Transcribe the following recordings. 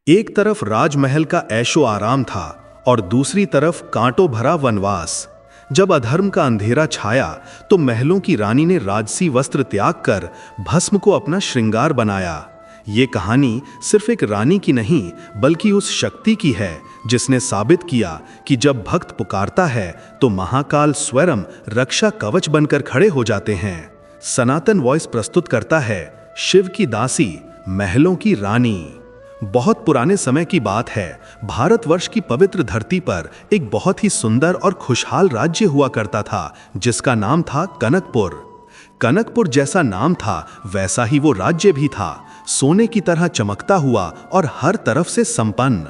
एक तरफ राजमहल का ऐशो आराम था और दूसरी तरफ कांटों भरा वनवास। जब अधर्म का अंधेरा छाया तो महलों की रानी ने राजसी वस्त्र त्याग कर भस्म को अपना श्रृंगार बनाया। ये कहानी सिर्फ एक रानी की नहीं बल्कि उस शक्ति की है जिसने साबित किया कि जब भक्त पुकारता है तो महाकाल स्वयं रक्षा कवच बनकर खड़े हो जाते हैं। सनातन वॉइस प्रस्तुत करता है शिव की दासी, महलों की रानी। बहुत पुराने समय की बात है। भारतवर्ष की पवित्र धरती पर एक बहुत ही सुंदर और खुशहाल राज्य हुआ करता था जिसका नाम था कनकपुर। कनकपुर जैसा नाम था वैसा ही वो राज्य भी था, सोने की तरह चमकता हुआ और हर तरफ से संपन्न।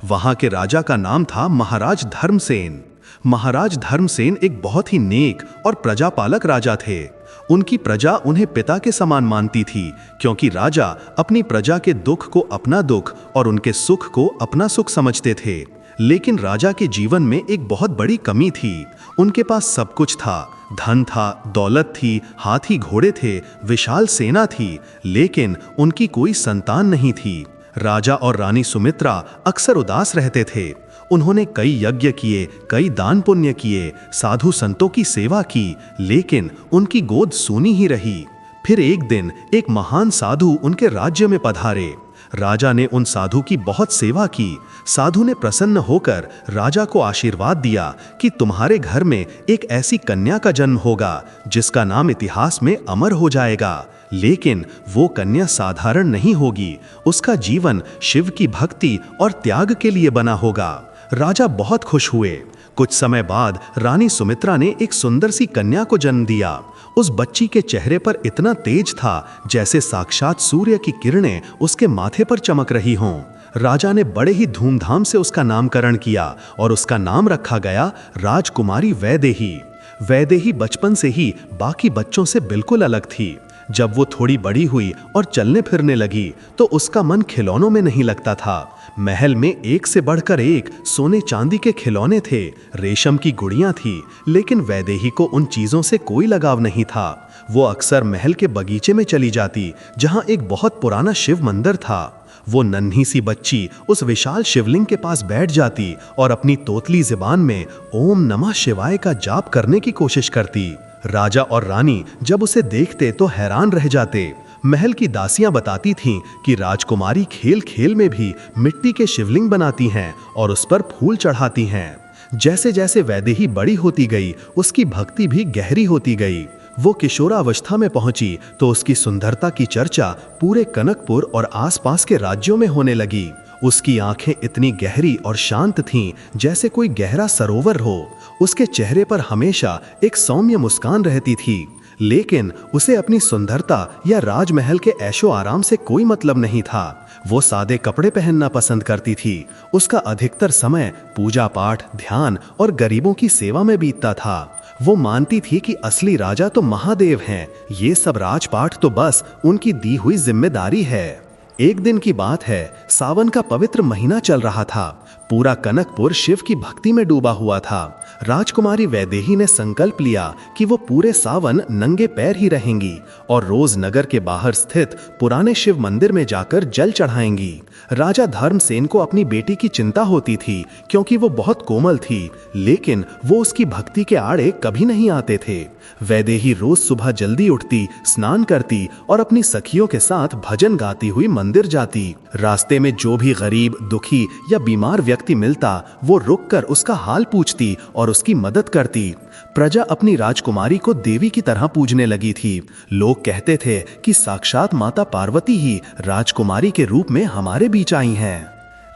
वहां के राजा का नाम था महाराज धर्मसेन। महाराज धर्मसेन एक बहुत ही नेक और प्रजापालक राजा थे। उनकी प्रजा उन्हें पिता के समान मानती थी क्योंकि राजा अपनी प्रजा के दुख को अपना दुख और उनके सुख को अपना सुख समझते थे। लेकिन राजा के जीवन में एक बहुत बड़ी कमी थी। उनके पास सब कुछ था, धन था, दौलत थी, हाथी घोड़े थे, विशाल सेना थी, लेकिन उनकी कोई संतान नहीं थी। राजा और रानी सुमित्रा अक्सर उदास रहते थे। उन्होंने कई यज्ञ किए, कई दान पुण्य किए, साधु संतों की सेवा की, लेकिन उनकी गोद सूनी ही रही। फिर एक दिन एक महान साधु उनके राज्य में पधारे। राजा ने उन साधु की बहुत सेवा की। साधु ने प्रसन्न होकर राजा को आशीर्वाद दिया कि तुम्हारे घर में एक ऐसी कन्या का जन्म होगा जिसका नाम इतिहास में अमर हो जाएगा। लेकिन वो कन्या साधारण नहीं होगी, उसका जीवन शिव की भक्ति और त्याग के लिए बना होगा। राजा बहुत खुश हुए। कुछ समय बाद रानी सुमित्रा ने एक सुंदर सी कन्या को जन्म दिया। उस बच्ची के चेहरे पर इतना तेज था जैसे साक्षात सूर्य की किरणें उसके माथे पर चमक रही हों। राजा ने बड़े ही धूमधाम से उसका नामकरण किया और उसका नाम रखा गया राजकुमारी वैदेही। वैदेही बचपन से ही बाकी बच्चों से बिल्कुल अलग थी। जब वो थोड़ी बड़ी हुई और चलने फिरने लगी तो उसका मन खिलौनों में नहीं लगता था। महल में एक से बढ़कर एक सोने चांदी के खिलौने थे, रेशम की गुड़ियां थी, लेकिन वैदेही को उन चीजों से कोई लगाव नहीं था। वो अक्सर महल के बगीचे में चली जाती जहां एक बहुत पुराना शिव मंदिर था। वो नन्ही सी बच्ची उस विशाल शिवलिंग के पास बैठ जाती और अपनी तोतली ज़बान में ओम नमः शिवाय का जाप करने की कोशिश करती। राजा और रानी जब उसे देखते तो हैरान रह जाते। महल की दासियां बताती थीं कि राजकुमारी खेल खेल में भी मिट्टी के शिवलिंग बनाती हैं और उस पर फूल चढ़ाती हैं। जैसे जैसे वैदेही बड़ी होती गई उसकी भक्ति भी गहरी होती गई। वो किशोरावस्था में पहुंची तो उसकी सुंदरता की चर्चा पूरे कनकपुर और आसपास के राज्यों में होने लगी। उसकी आंखें इतनी गहरी और शांत थीं जैसे कोई गहरा सरोवर हो। उसके चेहरे पर हमेशा एक सौम्य मुस्कान रहती थी, लेकिन उसे अपनी सुंदरता या राजमहल के ऐशो आराम से कोई मतलब नहीं था। वो सादे कपड़े पहनना पसंद करती थी। उसका अधिकतर समय पूजा पाठ, ध्यान और गरीबों की सेवा में बीतता था। वो मानती थी कि असली राजा तो महादेव हैं, ये सब राजपाट तो बस उनकी दी हुई जिम्मेदारी है। एक दिन की बात है, सावन का पवित्र महीना चल रहा था। पूरा कनकपुर शिव की भक्ति में डूबा हुआ था। राजकुमारी वैदेही ने संकल्प लिया कि वो पूरे सावन नंगे पैर ही रहेंगी और रोज नगर के बाहर स्थित पुराने शिव मंदिर में जाकर जल चढ़ाएंगी। राजा धर्मसेन को अपनी बेटी की चिंता होती थी क्योंकि वो बहुत कोमल थी, लेकिन वो उसकी भक्ति के आड़े कभी नहीं आते थे। वैदेही रोज सुबह जल्दी उठती, स्नान करती और अपनी सखियों के साथ भजन गाती हुई मंदिर जाती। रास्ते में जो भी गरीब, दुखी या बीमार व्यक्ति मिलता वो रुककर उसका हाल पूछती और उसकी मदद करती। प्रजा अपनी राजकुमारी को देवी की तरह पूजने लगी थी। लोग कहते थे कि साक्षात माता पार्वती ही राजकुमारी के रूप में हमारे बीच आई हैं।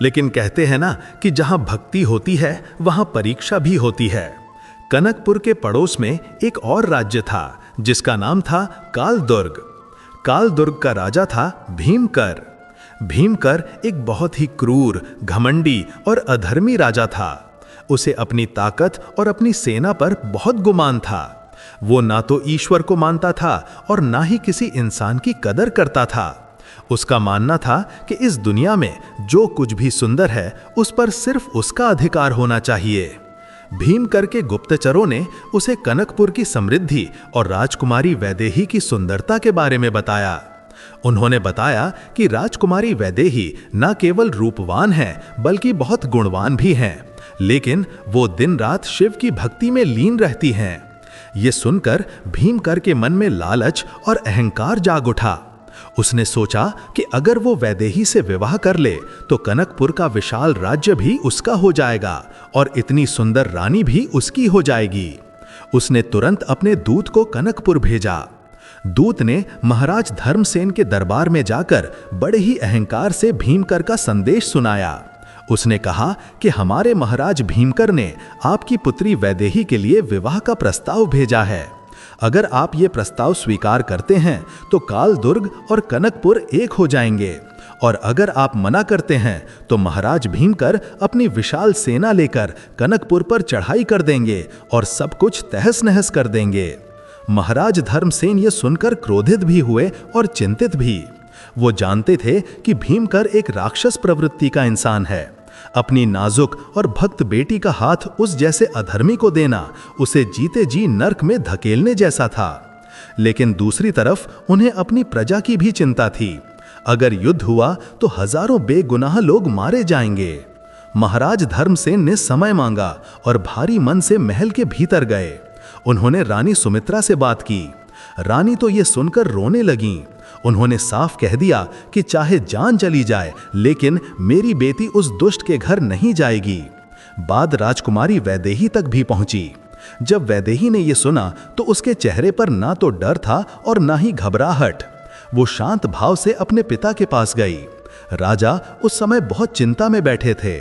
लेकिन कहते हैं ना कि जहां भक्ति होती है वहां परीक्षा भी होती है। कनकपुर के पड़ोस में एक और राज्य था जिसका नाम था कालदुर्ग। कालदुर्ग का राजा था भीमकर। भीमकर एक बहुत ही क्रूर, घमंडी और अधर्मी राजा था। उसे अपनी ताकत और अपनी सेना पर बहुत गुमान था। वो ना तो ईश्वर को मानता था और ना ही किसी इंसान की कदर करता था। उसका मानना था कि इस दुनिया में जो कुछ भी सुंदर है उस पर सिर्फ उसका अधिकार होना चाहिए। भीमकर के गुप्तचरों ने उसे कनकपुर की समृद्धि और राजकुमारी वैदेही की सुंदरता के बारे में बताया। उन्होंने बताया कि राजकुमारी वैदेही न केवल रूपवान हैं बल्कि बहुत गुणवान भी हैं, लेकिन वो दिन रात शिव की भक्ति में लीन रहती हैं। ये सुनकर भीमकर के मन में लालच और अहंकार जाग उठा। उसने सोचा कि अगर वो वैदेही से विवाह कर ले तो कनकपुर का विशाल राज्य भी उसका हो जाएगा और इतनी सुंदर रानी भी उसकी हो जाएगी। उसने तुरंत अपने दूत को कनकपुर भेजा। दूत ने महाराज धर्मसेन के दरबार में जाकर बड़े ही अहंकार से भीमकर का संदेश सुनाया। उसने कहा कि हमारे महाराज भीमकर ने आपकी पुत्री वैदेही के लिए विवाह का प्रस्ताव भेजा है। अगर आप ये प्रस्ताव स्वीकार करते हैं तो कालदुर्ग और कनकपुर एक हो जाएंगे, और अगर आप मना करते हैं तो महाराज भीमकर अपनी विशाल सेना लेकर कनकपुर पर चढ़ाई कर देंगे और सब कुछ तहस नहस कर देंगे। महाराज धर्मसेन ये सुनकर क्रोधित भी हुए और चिंतित भी। वो जानते थे कि भीमकर एक राक्षस प्रवृत्ति का इंसान है। अपनी नाजुक और भक्त बेटी का हाथ उस जैसे अधर्मी को देना उसे जीते जी नर्क में धकेलने जैसा था। लेकिन दूसरी तरफ उन्हें अपनी प्रजा की भी चिंता थी। अगर युद्ध हुआ तो हजारों बेगुनाह लोग मारे जाएंगे। महाराज धर्मसेन ने समय मांगा और भारी मन से महल के भीतर गए। उन्होंने रानी सुमित्रा से बात की। रानी तो ये सुनकर रोने लगीं। उन्होंने साफ कह दिया कि चाहे जान चली जाए लेकिन मेरी बेटी उस दुष्ट के घर नहीं जाएगी। बात राजकुमारी वैदेही तक भी पहुंची। जब वैदेही ने यह सुना तो उसके चेहरे पर ना तो डर था और ना ही घबराहट। वो शांत भाव से अपने पिता के पास गई। राजा उस समय बहुत चिंता में बैठे थे।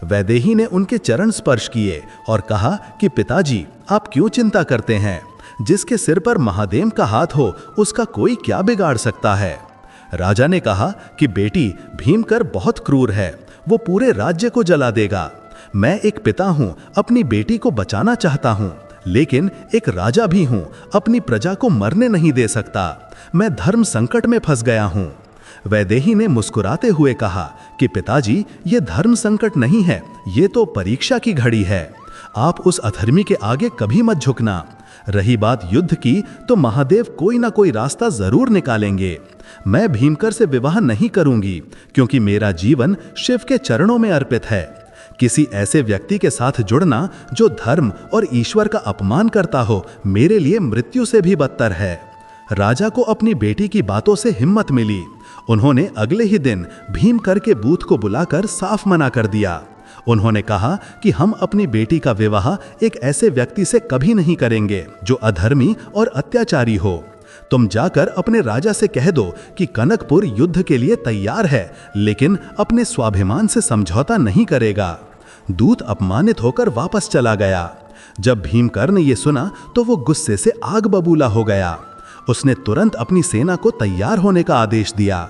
वैदेही ने उनके चरण स्पर्श किए और कहा कि पिताजी, आप क्यों चिंता करते हैं? जिसके सिर पर महादेव का हाथ हो उसका कोई क्या बिगाड़ सकता है? राजा ने कहा कि बेटी, भीमकर बहुत क्रूर है, वो पूरे राज्य को जला देगा। मैं एक पिता हूं, अपनी बेटी को बचाना चाहता हूं, लेकिन एक राजा भी हूं, अपनी प्रजा को मरने नहीं दे सकता। मैं धर्म संकट में फंस गया हूं। वैदेही ने मुस्कुराते हुए कहा कि पिताजी, ये धर्म संकट नहीं है, ये तो परीक्षा की घड़ी है। आप उस अधर्मी के आगे कभी मत झुकना। रही बात युद्ध की तो महादेव कोई ना कोई रास्ता जरूर निकालेंगे। मैं भीमकर से विवाह नहीं करूंगी क्योंकि मेरा जीवन शिव के चरणों में अर्पित है। किसी ऐसे व्यक्ति के साथ जुड़ना जो धर्म और ईश्वर का अपमान करता हो मेरे लिए मृत्यु से भी बदतर है। राजा को अपनी बेटी की बातों से हिम्मत मिली। उन्होंने अगले ही दिन भीमकर के बूथ को बुलाकर साफ मना कर दिया। उन्होंने कहा कि हम अपनी बेटी का विवाह एक ऐसे व्यक्ति से कभी नहीं करेंगे जो अधर्मी और अत्याचारी हो। तुम जाकर अपने राजा से कह दो कि कनकपुर युद्ध के लिए तैयार है, लेकिन अपने स्वाभिमान से समझौता नहीं करेगा। दूत अपमानित होकर वापस चला गया। जब भीमकर ने यह सुना तो वो गुस्से से आग बबूला हो गया। उसने तुरंत अपनी सेना को तैयार होने का आदेश दिया।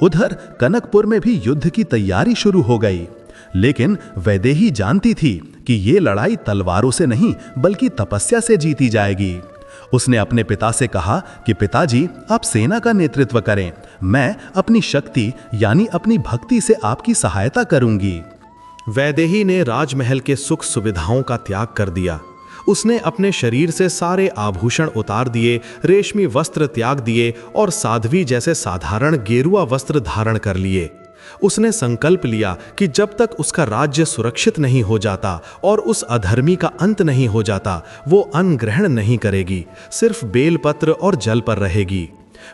उधर कनकपुर में भी युद्ध की तैयारी शुरू हो गई। लेकिन वैदेही जानती थी कि ये लड़ाई तलवारों से नहीं बल्कि तपस्या से जीती जाएगी। उसने अपने पिता से कहा कि पिताजी, आप सेना का नेतृत्व करें, मैं अपनी शक्ति यानी अपनी भक्ति से आपकी सहायता करूंगी। वैदेही ने राजमहल के सुख सुविधाओं का त्याग कर दिया। उसने अपने शरीर से सारे आभूषण उतार दिए, रेशमी वस्त्र त्याग दिए और साध्वी जैसे साधारण गेरुआ वस्त्र धारण कर लिए। उसने संकल्प लिया कि जब तक उसका राज्य सुरक्षित नहीं हो जाता और उस अधर्मी का अंत नहीं हो जाता, वो अन्न ग्रहण नहीं करेगी, सिर्फ बेलपत्र और जल पर रहेगी।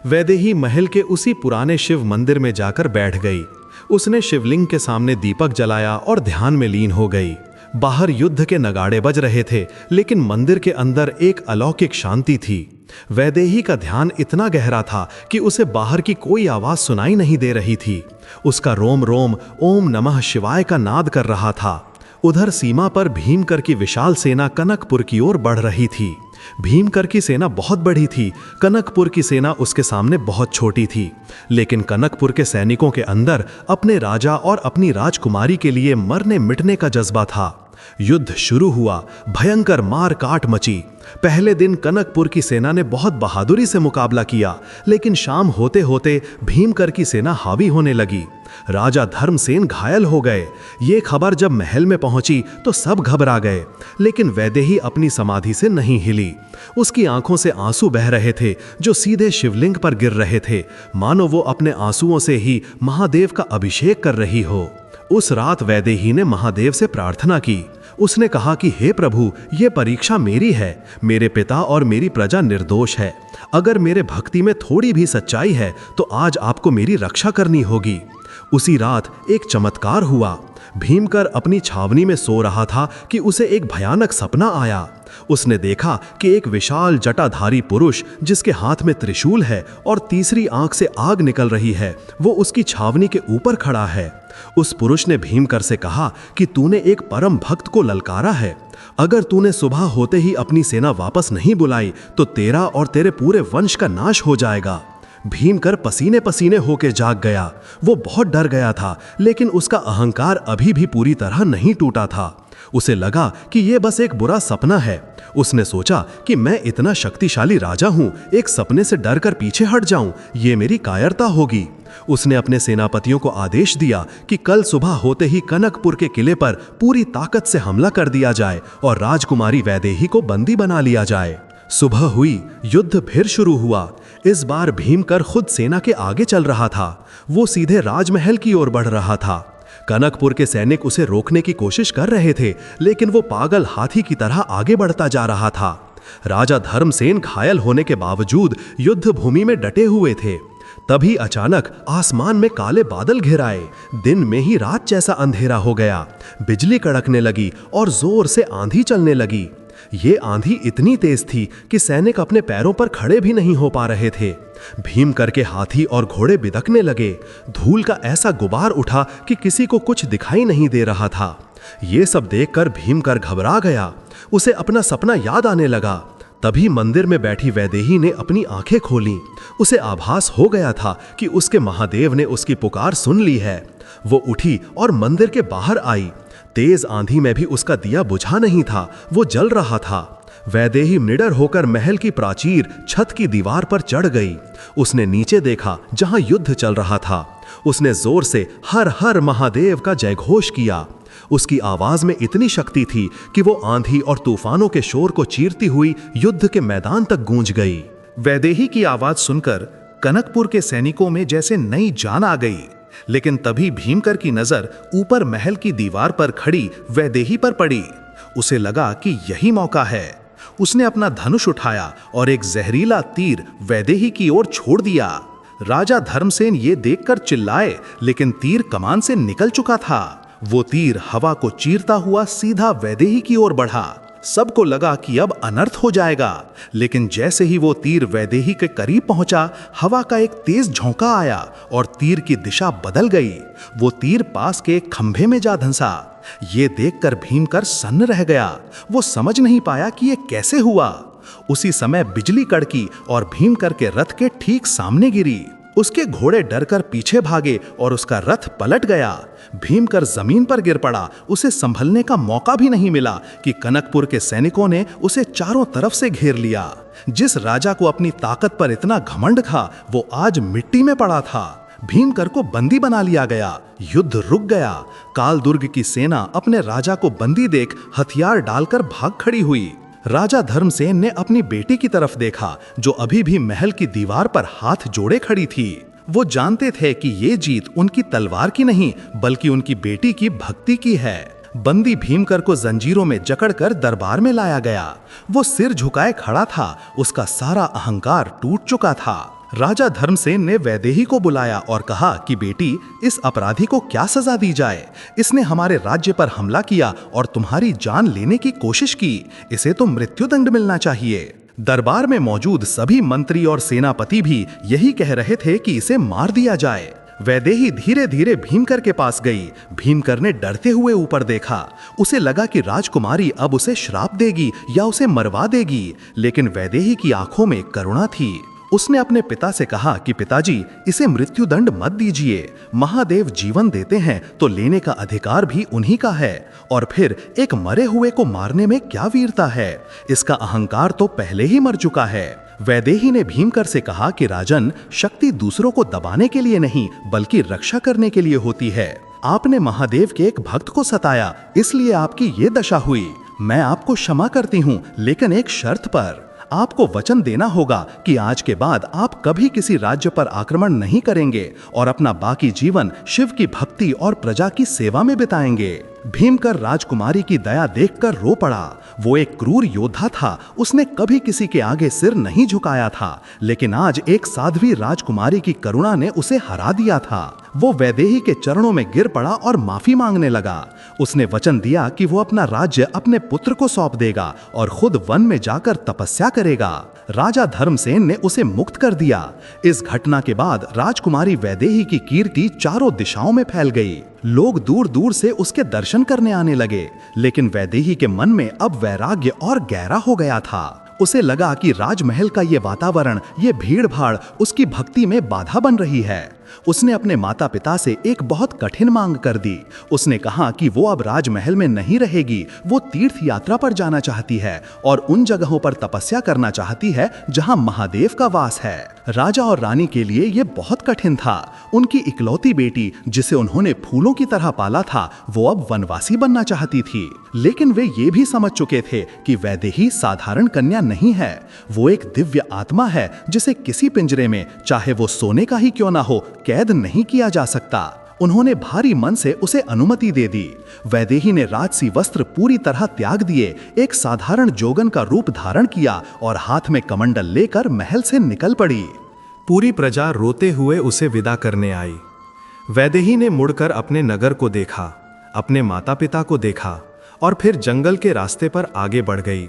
वैदेही महल के उसी पुराने शिव मंदिर में जाकर बैठ गई। उसने शिवलिंग के सामने दीपक जलाया और ध्यान में लीन हो गई। बाहर युद्ध के नगाड़े बज रहे थे, लेकिन मंदिर के अंदर एक अलौकिक शांति थी। वैदेही का ध्यान इतना गहरा था कि उसे बाहर की कोई आवाज सुनाई नहीं दे रही थी। उसका रोम रोम ओम नमः शिवाय का नाद कर रहा था। उधर सीमा पर भीमकर की विशाल सेना कनकपुर की ओर बढ़ रही थी। भीमकर की सेना बहुत बड़ी थी, कनकपुर की सेना उसके सामने बहुत छोटी थी। लेकिन कनकपुर के सैनिकों के अंदर अपने राजा और अपनी राजकुमारी के लिए मरने मिटने का जज्बा था। युद्ध शुरू हुआ, भयंकर मार काट मची। पहले दिन कनकपुर की सेना ने बहुत बहादुरी से मुकाबला किया, लेकिन शाम होते होते भीमकर की सेना हावी होने लगी। राजा धर्मसेन घायल हो गए। ये खबर जब महल में पहुंची तो सब घबरा गए, लेकिन वैदेही अपनी समाधि से नहीं हिली। उसकी आंखों से आंसू बह रहे थे जो सीधे शिवलिंग पर गिर रहे थे, मानो वो अपने आंसुओं से ही महादेव का अभिषेक कर रही हो। उस रात वैदेही ने महादेव से प्रार्थना की। उसने कहा कि हे प्रभु, ये परीक्षा मेरी है। मेरे पिता और मेरी प्रजा निर्दोष है। अगर मेरे भक्ति में थोड़ी भी सच्चाई है तो आज आपको मेरी रक्षा करनी होगी। उसी रात एक चमत्कार हुआ। भीमकर अपनी छावनी में सो रहा था कि उसे एक भयानक सपना आया। उसने देखा कि एक विशाल जटाधारी पुरुष जिसके हाथ में त्रिशूल है और तीसरी आंख से आग निकल रही है, वो उसकी छावनी के ऊपर खड़ा है। उस पुरुष ने भीमकर से कहा कि तूने एक परम भक्त को ललकारा है। अगर तूने सुबह होते ही अपनी सेना वापस नहीं बुलाई तो तेरा और तेरे पूरे वंश का नाश हो जाएगा। भीमकर पसीने पसीने होकर जाग गया। वो बहुत डर गया था, लेकिन उसका अहंकार अभी भी पूरी तरह नहीं टूटा था। उसे लगा कि यह बस एक बुरा सपना है। उसने सोचा कि मैं इतना शक्तिशाली राजा हूं, एक सपने से डरकर पीछे हट जाऊं, ये मेरी कायरता होगी। उसने अपने सेनापतियों को आदेश दिया कि कल सुबह होते ही कनकपुर के किले पर पूरी ताकत से हमला कर दिया जाए और राजकुमारी वैदेही को बंदी बना लिया जाए। सुबह हुई, युद्ध फिर शुरू हुआ। इस बार भीमकर खुद सेना के आगे चल रहा था। वो सीधे राजमहल की ओर बढ़ रहा था। कनकपुर के सैनिक उसे रोकने की कोशिश कर रहे थे, लेकिन वो पागल हाथी की तरह आगे बढ़ता जा रहा था। राजा धर्मसेन घायल होने के बावजूद युद्ध भूमि में डटे हुए थे। तभी अचानक आसमान में काले बादल घिर आए। दिन में ही रात जैसा अंधेरा हो गया। बिजली कड़कने लगी और जोर से आंधी चलने लगी। ये आंधी इतनी तेज थी कि सैनिक अपने पैरों पर खड़े भी नहीं हो पा रहे थे। भीमकर के हाथी और घोड़े बिदकने लगे। धूल का ऐसा गुबार उठा कि किसी को कुछ दिखाई नहीं दे रहा था। ये सब देखकर भीमकर घबरा गया। उसे अपना सपना याद आने लगा। तभी मंदिर में बैठी वैदेही ने अपनी आंखें खोलीं। उसे आभास हो गया था कि उसके महादेव ने उसकी पुकार सुन ली है। वो उठी और मंदिर के बाहर आई। तेज आंधी में भी उसका दिया बुझा नहीं था, वो जल रहा था। वैदेही निडर होकर महल की प्राचीर छत की दीवार पर चढ़ गई। उसने नीचे देखा जहां युद्ध चल रहा था। उसने जोर से हर हर महादेव का जयघोष किया। उसकी आवाज में इतनी शक्ति थी कि वो आंधी और तूफानों के शोर को चीरती हुई युद्ध के मैदान तक गूंज गई। वैदेही की आवाज सुनकर कनकपुर के सैनिकों में जैसे नई जान आ गई। लेकिन तभी भीमकर की नजर ऊपर महल की दीवार पर खड़ी वैदेही पर पड़ी। उसे लगा कि यही मौका है। उसने अपना धनुष उठाया और एक जहरीला तीर वैदेही की ओर छोड़ दिया। राजा धर्मसेन ये देखकर चिल्लाए, लेकिन तीर कमान से निकल चुका था। वो तीर हवा को चीरता हुआ सीधा वैदेही की ओर बढ़ा। सबको लगा कि अब अनर्थ हो जाएगा, लेकिन जैसे ही वो तीर वैदेही के करीब पहुंचा, हवा का एक तेज झोंका आया और तीर की दिशा बदल गई। वो तीर पास के एक खंभे में जा धंसा। ये देखकर भीमकर सन्न रह गया। वो समझ नहीं पाया कि ये कैसे हुआ। उसी समय बिजली कड़की और भीमकर के रथ के ठीक सामने गिरी। उसके घोड़े डरकर पीछे भागे और उसका रथ पलट गया। भीमकर जमीन पर गिर पड़ा। उसे संभलने का मौका भी नहीं मिला कि कनकपुर के सैनिकों ने उसे चारों तरफ से घेर लिया। जिस राजा को अपनी ताकत पर इतना घमंड था, वो आज मिट्टी में पड़ा था। भीमकर को बंदी बना लिया गया। युद्ध रुक गया। कालदुर्ग की सेना अपने राजा को बंदी देख हथियार डालकर भाग खड़ी हुई। राजा धर्मसेन ने अपनी बेटी की तरफ देखा, जो अभी भी महल की दीवार पर हाथ जोड़े खड़ी थी। वो जानते थे कि ये जीत उनकी तलवार की नहीं, बल्कि उनकी बेटी की भक्ति की है। बंदी भीमकर को जंजीरों में जकड़कर दरबार में लाया गया। वो सिर झुकाए खड़ा था। उसका सारा अहंकार टूट चुका था। राजा धर्मसेन ने वैदेही को बुलाया और कहा कि बेटी, इस अपराधी को क्या सजा दी जाए? इसने हमारे राज्य पर हमला किया और तुम्हारी जान लेने की कोशिश की। इसे तो मृत्युदंड मिलना चाहिए। दरबार में मौजूद सभी मंत्री और सेनापति भी यही कह रहे थे कि इसे मार दिया जाए। वैदेही धीरे धीरे भीमकर के पास गई। भीमकर ने डरते हुए ऊपर देखा। उसे लगा कि राजकुमारी अब उसे श्राप देगी या उसे मरवा देगी, लेकिन वैदेही की आंखों में करुणा थी। उसने अपने पिता से कहा कि पिताजी, इसे मृत्युदंड मत दीजिए। महादेव जीवन देते हैं तो लेने का अधिकार भी उन्हीं का है, और फिर एक मरे हुए को मारने में क्या वीरता है? इसका अहंकार तो पहले ही मर चुका है। वैदेही ने भीमकर से कहा कि राजन, शक्ति दूसरों को दबाने के लिए नहीं बल्कि रक्षा करने के लिए होती है। आपने महादेव के एक भक्त को सताया, इसलिए आपकी ये दशा हुई। मैं आपको क्षमा करती हूँ, लेकिन एक शर्त पर। आपको वचन देना होगा कि आज के बाद आप कभी किसी राज्य पर आक्रमण नहीं करेंगे और अपना बाकी जीवन शिव की भक्ति और प्रजा की सेवा में बिताएंगे। भीमकर राजकुमारी की दया देखकर रो पड़ा। वो एक क्रूर योद्धा था, उसने कभी किसी के आगे सिर नहीं झुकाया था, लेकिन आज एक साध्वी राजकुमारी की करुणा ने उसे हरा दिया था। वो वैदेही के चरणों में गिर पड़ा और माफी मांगने लगा। उसने वचन दिया कि वो अपना राज्य अपने पुत्र को सौंप देगा और खुद वन में जाकर तपस्या करेगा। राजा धर्मसेन ने उसे मुक्त कर दिया। इस घटना के बाद राजकुमारी वैदेही की कीर्ति चारों दिशाओं में फैल गई। लोग दूर दूर से उसके दर्शन करने आने लगे, लेकिन वैदेही के मन में अब वैराग्य और गहरा हो गया था। उसे लगा कि राजमहल का ये वातावरण, ये भीड़ भाड़ उसकी भक्ति में बाधा बन रही है। उसने अपने माता पिता से एक बहुत कठिन मांग कर दी। उसने कहा कि वो अब राजमहल में नहीं रहेगी, वो तीर्थ यात्रा पर जाना चाहती है और उन जगहों पर तपस्या करना चाहती है जहां महादेव का वास है। राजा और रानी के लिए ये बहुत कठिन था। उनकी इकलौती बेटी, जिसे उन्होंने फूलों की तरह पाला था, वो अब वनवासी बनना चाहती थी। लेकिन वे ये भी समझ चुके थे कि वैदेही साधारण कन्या नहीं है। वो एक दिव्य आत्मा है जिसे किसी पिंजरे में, चाहे वो सोने का ही क्यों ना हो, कैद नहीं किया जा सकता। उन्होंने भारी मन से उसे अनुमति दे दी। वैदेही ने राजसी वस्त्र पूरी तरह त्याग दिए, एक साधारण जोगन का रूप धारण किया और हाथ में कमंडल लेकर महल से निकल पड़ी। पूरी प्रजा रोते हुए उसे विदा करने आई। वैदेही ने मुड़कर अपने नगर को देखा, अपने माता पिता को देखा और फिर जंगल के रास्ते पर आगे बढ़ गई।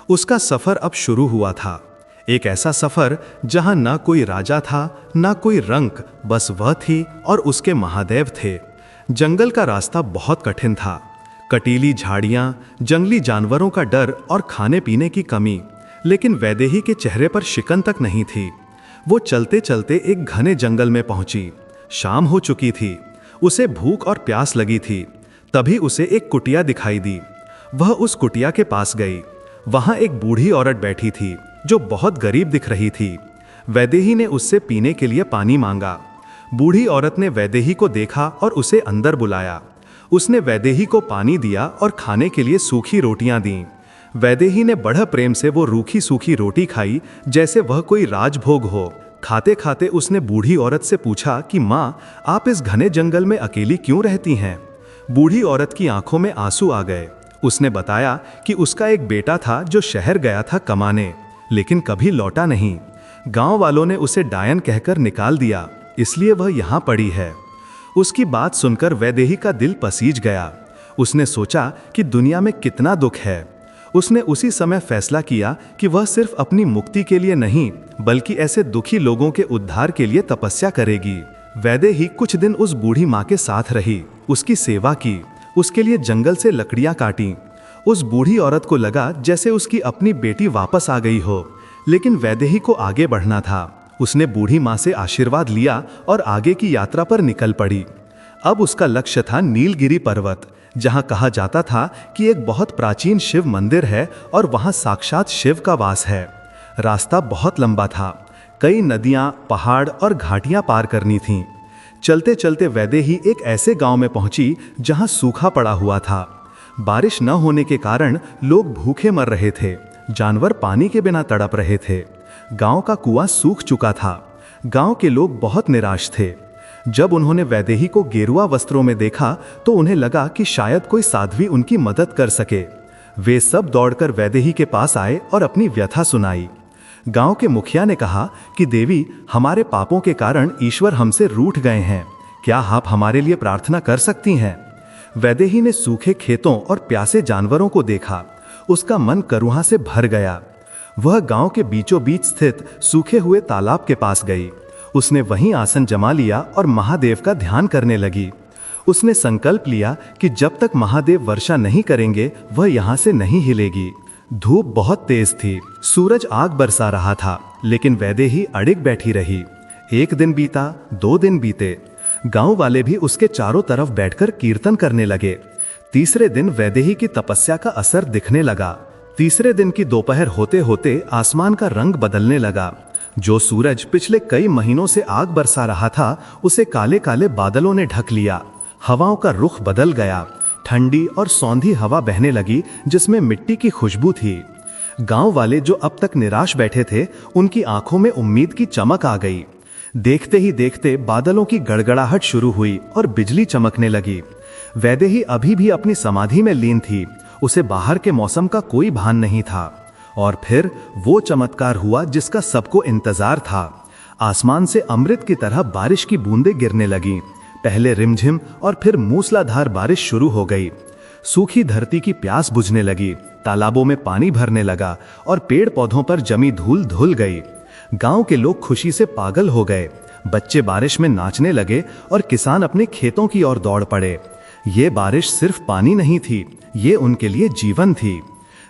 उसका सफर अब शुरू हुआ था, एक ऐसा सफर जहां ना कोई राजा था, ना कोई रंक, बस वह थी और उसके महादेव थे। जंगल का रास्ता बहुत कठिन था, कटीली झाड़ियां, जंगली जानवरों का डर और खाने पीने की कमी, लेकिन वैदेही के चेहरे पर शिकन तक नहीं थी। वो चलते चलते एक घने जंगल में पहुंची। शाम हो चुकी थी, उसे भूख और प्यास लगी थी। तभी उसे एक कुटिया दिखाई दी। वह उस कुटिया के पास गई। वहां एक बूढ़ी औरत बैठी थी जो बहुत गरीब दिख रही थी। वैदेही ने उससे पीने के लिए पानी मांगा। बूढ़ी औरत ने वैदेही को देखा और उसे अंदर बुलाया। उसने वैदेही को पानी दिया और खाने के लिए सूखी रोटियां दीं। वैदेही ने बड़ा प्रेम से वो रूखी सूखी रोटी खाई जैसे वह कोई राजभोग हो। खाते खाते उसने बूढ़ी औरत से पूछा कि माँ, आप इस घने जंगल में अकेली क्यों रहती हैं? बूढ़ी औरत की आंखों में आंसू आ गए। उसने बताया कि उसका एक बेटा था जो शहर गया था कमाने, लेकिन कभी लौटा नहीं। गांव वालों ने उसे डायन कहकर निकाल दिया, इसलिए वह यहाँ पड़ी है। उसकी बात सुनकर वैदेही का दिल पसीज गया। उसने सोचा कि दुनिया में कितना दुख है। उसने उसी समय फैसला किया कि वह सिर्फ अपनी मुक्ति के लिए नहीं, बल्कि ऐसे दुखी लोगों के उद्धार के लिए तपस्या करेगी। वैदेही कुछ दिन उस बूढ़ी माँ के साथ रही, उसकी सेवा की, उसके लिए जंगल से लकड़ियां काटी। उस बूढ़ी औरत को लगा जैसे उसकी अपनी बेटी वापस आ गई हो, लेकिन वैदेही को आगे बढ़ना था। उसने बूढ़ी माँ से आशीर्वाद लिया और आगे की यात्रा पर निकल पड़ी। अब उसका लक्ष्य था नीलगिरी पर्वत, जहाँ कहा जाता था कि एक बहुत प्राचीन शिव मंदिर है और वहाँ साक्षात शिव का वास है। रास्ता बहुत लंबा था, कई नदियाँ, पहाड़ और घाटियाँ पार करनी थीं। चलते चलते वैदेही एक ऐसे गांव में पहुंची जहां सूखा पड़ा हुआ था। बारिश न होने के कारण लोग भूखे मर रहे थे, जानवर पानी के बिना तड़प रहे थे। गांव का कुआं सूख चुका था। गांव के लोग बहुत निराश थे। जब उन्होंने वैदेही को गेरुआ वस्त्रों में देखा तो उन्हें लगा कि शायद कोई साध्वी उनकी मदद कर सके। वे सब दौड़कर वैदेही के पास आए और अपनी व्यथा सुनाई। गांव के मुखिया ने कहा कि देवी, हमारे पापों के कारण ईश्वर हमसे रूठ गए हैं, क्या आप हमारे लिए प्रार्थना कर सकती हैं? वैदेही ने सूखे खेतों और प्यासे जानवरों को देखा। उसका मन करुणा से भर गया। वह गांव के बीचों बीच स्थित सूखे हुए तालाब के पास गई। उसने वहीं आसन जमा लिया और महादेव का ध्यान करने लगी। उसने संकल्प लिया कि जब तक महादेव वर्षा नहीं करेंगे वह यहाँ से नहीं हिलेगी। धूप बहुत तेज थी, सूरज आग बरसा रहा था, लेकिन वैदेही अड़िग बैठी रही। एक दिन बीता, 2 दिन बीते। गांव वाले भी उसके चारों तरफ बैठकर कीर्तन करने लगे। तीसरे दिन वैदेही की तपस्या का असर दिखने लगा। तीसरे दिन की दोपहर होते होते आसमान का रंग बदलने लगा। जो सूरज पिछले कई महीनों से आग बरसा रहा था, उसे काले काले बादलों ने ढक लिया। हवाओं का रुख बदल गया। ठंडी और सौंधी हवा बहने लगी, जिसमें मिट्टी की खुशबू थी। गांव वाले जो अब तक निराश बैठे थे, उनकी आंखों में उम्मीद की चमक आ गई। देखते ही देखते बादलों की गड़गड़ाहट शुरू हुई और बिजली चमकने लगी। वैदेही अभी भी अपनी समाधि में लीन थी। उसे बाहर के मौसम का कोई भान नहीं था। और फिर वो चमत्कार हुआ जिसका सबको इंतजार था। आसमान से अमृत की तरह बारिश की बूंदें गिरने लगीं। पहले रिमझिम और फिर मूसलाधार बारिश शुरू हो गई। सूखी धरती की प्यास बुझने लगी, तालाबों में पानी भरने लगा और पेड़ पौधों पर जमी धूल धुल गई। गांव के लोग खुशी से पागल हो गए। बच्चे बारिश में नाचने लगे और किसान अपने खेतों की ओर दौड़ पड़े। ये बारिश सिर्फ पानी नहीं थी, ये उनके लिए जीवन थी।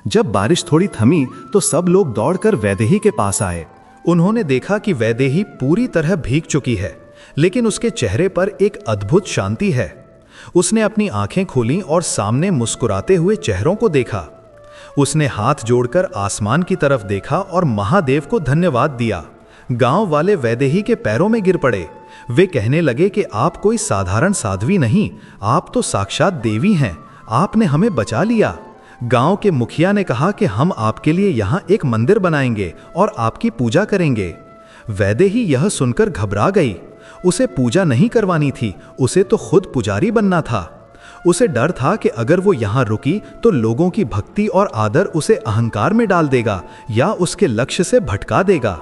जब बारिश थोड़ी थमी तो सब लोग दौड़कर वैदेही के पास आए। उन्होंने देखा कि वैदेही पूरी तरह भीग चुकी है, लेकिन उसके चेहरे पर एक अद्भुत शांति है। उसने अपनी आंखें खोलीं और सामने मुस्कुराते हुए चेहरों को देखा। उसने हाथ जोड़कर आसमान की तरफ देखा और महादेव को धन्यवाद दिया। गांव वाले वैदेही के पैरों में गिर पड़े। वे कहने लगे कि आप कोई साधारण साध्वी नहीं, आप तो साक्षात देवी हैं। आपने हमें बचा लिया। गांव के मुखिया ने कहा कि हम आपके लिए यहाँ एक मंदिर बनाएंगे और आपकी पूजा करेंगे। वैदेही यह सुनकर घबरा गई। उसे पूजा नहीं करवानी थी, उसे तो खुद पुजारी बनना था। उसे डर था कि अगर वो यहाँ रुकी तो लोगों की भक्ति और आदर उसे अहंकार में डाल देगा या उसके लक्ष्य से भटका देगा।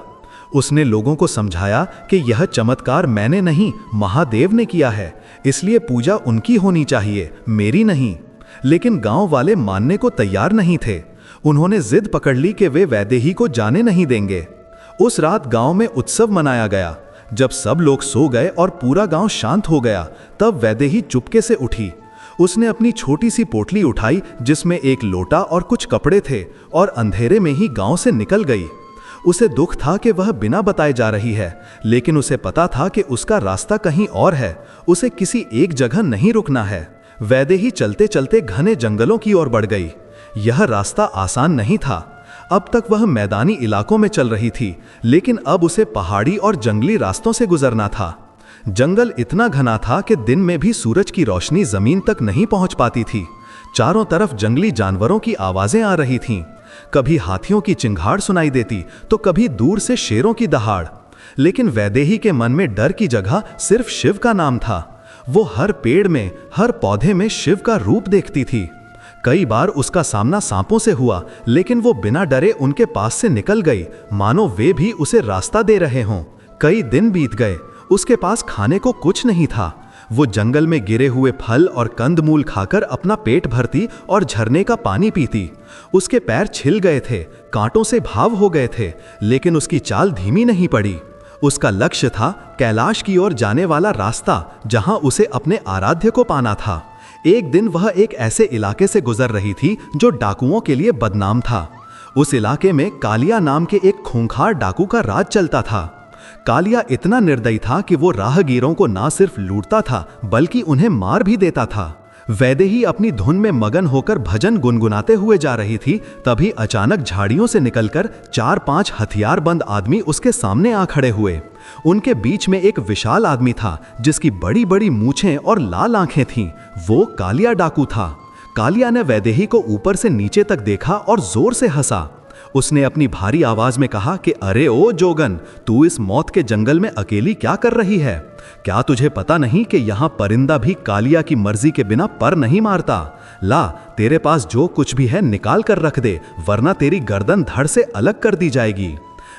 उसने लोगों को समझाया कि यह चमत्कार मैंने नहीं, महादेव ने किया है, इसलिए पूजा उनकी होनी चाहिए, मेरी नहीं। लेकिन गांव वाले मानने को तैयार नहीं थे। उन्होंने जिद पकड़ ली कि वे वैदेही को जाने नहीं देंगे। उस रात गांव में उत्सव मनाया गया। जब सब लोग सो गए और पूरा गांव शांत हो गया, तब वैदेही चुपके से उठी। उसने अपनी छोटी सी पोटली उठाई जिसमें एक लोटा और कुछ कपड़े थे और अंधेरे में ही गांव से निकल गई। उसे दुख था कि वह बिना बताए जा रही है, लेकिन उसे पता था कि उसका रास्ता कहीं और है। उसे किसी एक जगह नहीं रुकना है। वैदेही चलते चलते घने जंगलों की ओर बढ़ गई। यह रास्ता आसान नहीं था। अब तक वह मैदानी इलाकों में चल रही थी, लेकिन अब उसे पहाड़ी और जंगली रास्तों से गुजरना था। जंगल इतना घना था कि दिन में भी सूरज की रोशनी जमीन तक नहीं पहुंच पाती थी। चारों तरफ जंगली जानवरों की आवाजें आ रही थीं। कभी हाथियों की चिंगाड़ सुनाई देती तो कभी दूर से शेरों की दहाड़। लेकिन वैदेही के मन में डर की जगह सिर्फ शिव का नाम था। वो हर पेड़ में, हर पौधे में शिव का रूप देखती थी। कई बार उसका सामना सांपों से हुआ, लेकिन वो बिना डरे उनके पास से निकल गई, मानो वे भी उसे रास्ता दे रहे हों। कई दिन बीत गए, उसके पास खाने को कुछ नहीं था। वो जंगल में गिरे हुए फल और कंदमूल खाकर अपना पेट भरती और झरने का पानी पीती। उसके पैर छिल गए थे, कांटों से घाव हो गए थे, लेकिन उसकी चाल धीमी नहीं पड़ी। उसका लक्ष्य था कैलाश की ओर जाने वाला रास्ता, जहां उसे अपने आराध्य को पाना था। एक दिन वह एक ऐसे इलाके से गुजर रही थी जो डाकुओं के लिए बदनाम था। उस इलाके में कालिया नाम के एक खूंखार डाकू का राज चलता था। कालिया इतना निर्दयी था कि वो राहगीरों को ना सिर्फ लूटता था, बल्कि उन्हें मार भी देता था। वैदेही अपनी धुन में मगन होकर भजन गुनगुनाते हुए जा रही थी, तभी अचानक झाड़ियों से निकलकर 4-5 हथियारबंद आदमी उसके सामने आ खड़े हुए। उनके बीच में एक विशाल आदमी था जिसकी बड़ी बड़ी मूछें और लाल आंखें थीं। वो कालिया डाकू था। कालिया ने वैदेही को ऊपर से नीचे तक देखा और जोर से हंसा। उसने अपनी भारी आवाज में कहा कि अरे ओ जोगन, तू इस मौत के जंगल में अकेली क्या कर रही है? क्या तुझे पता नहीं कि यहाँ परिंदा भी कालिया की मर्जी के बिना पर नहीं मारता? ला, तेरे पास जो कुछ भी है निकाल कर रख दे, वरना तेरी गर्दन धड़ से अलग कर दी जाएगी।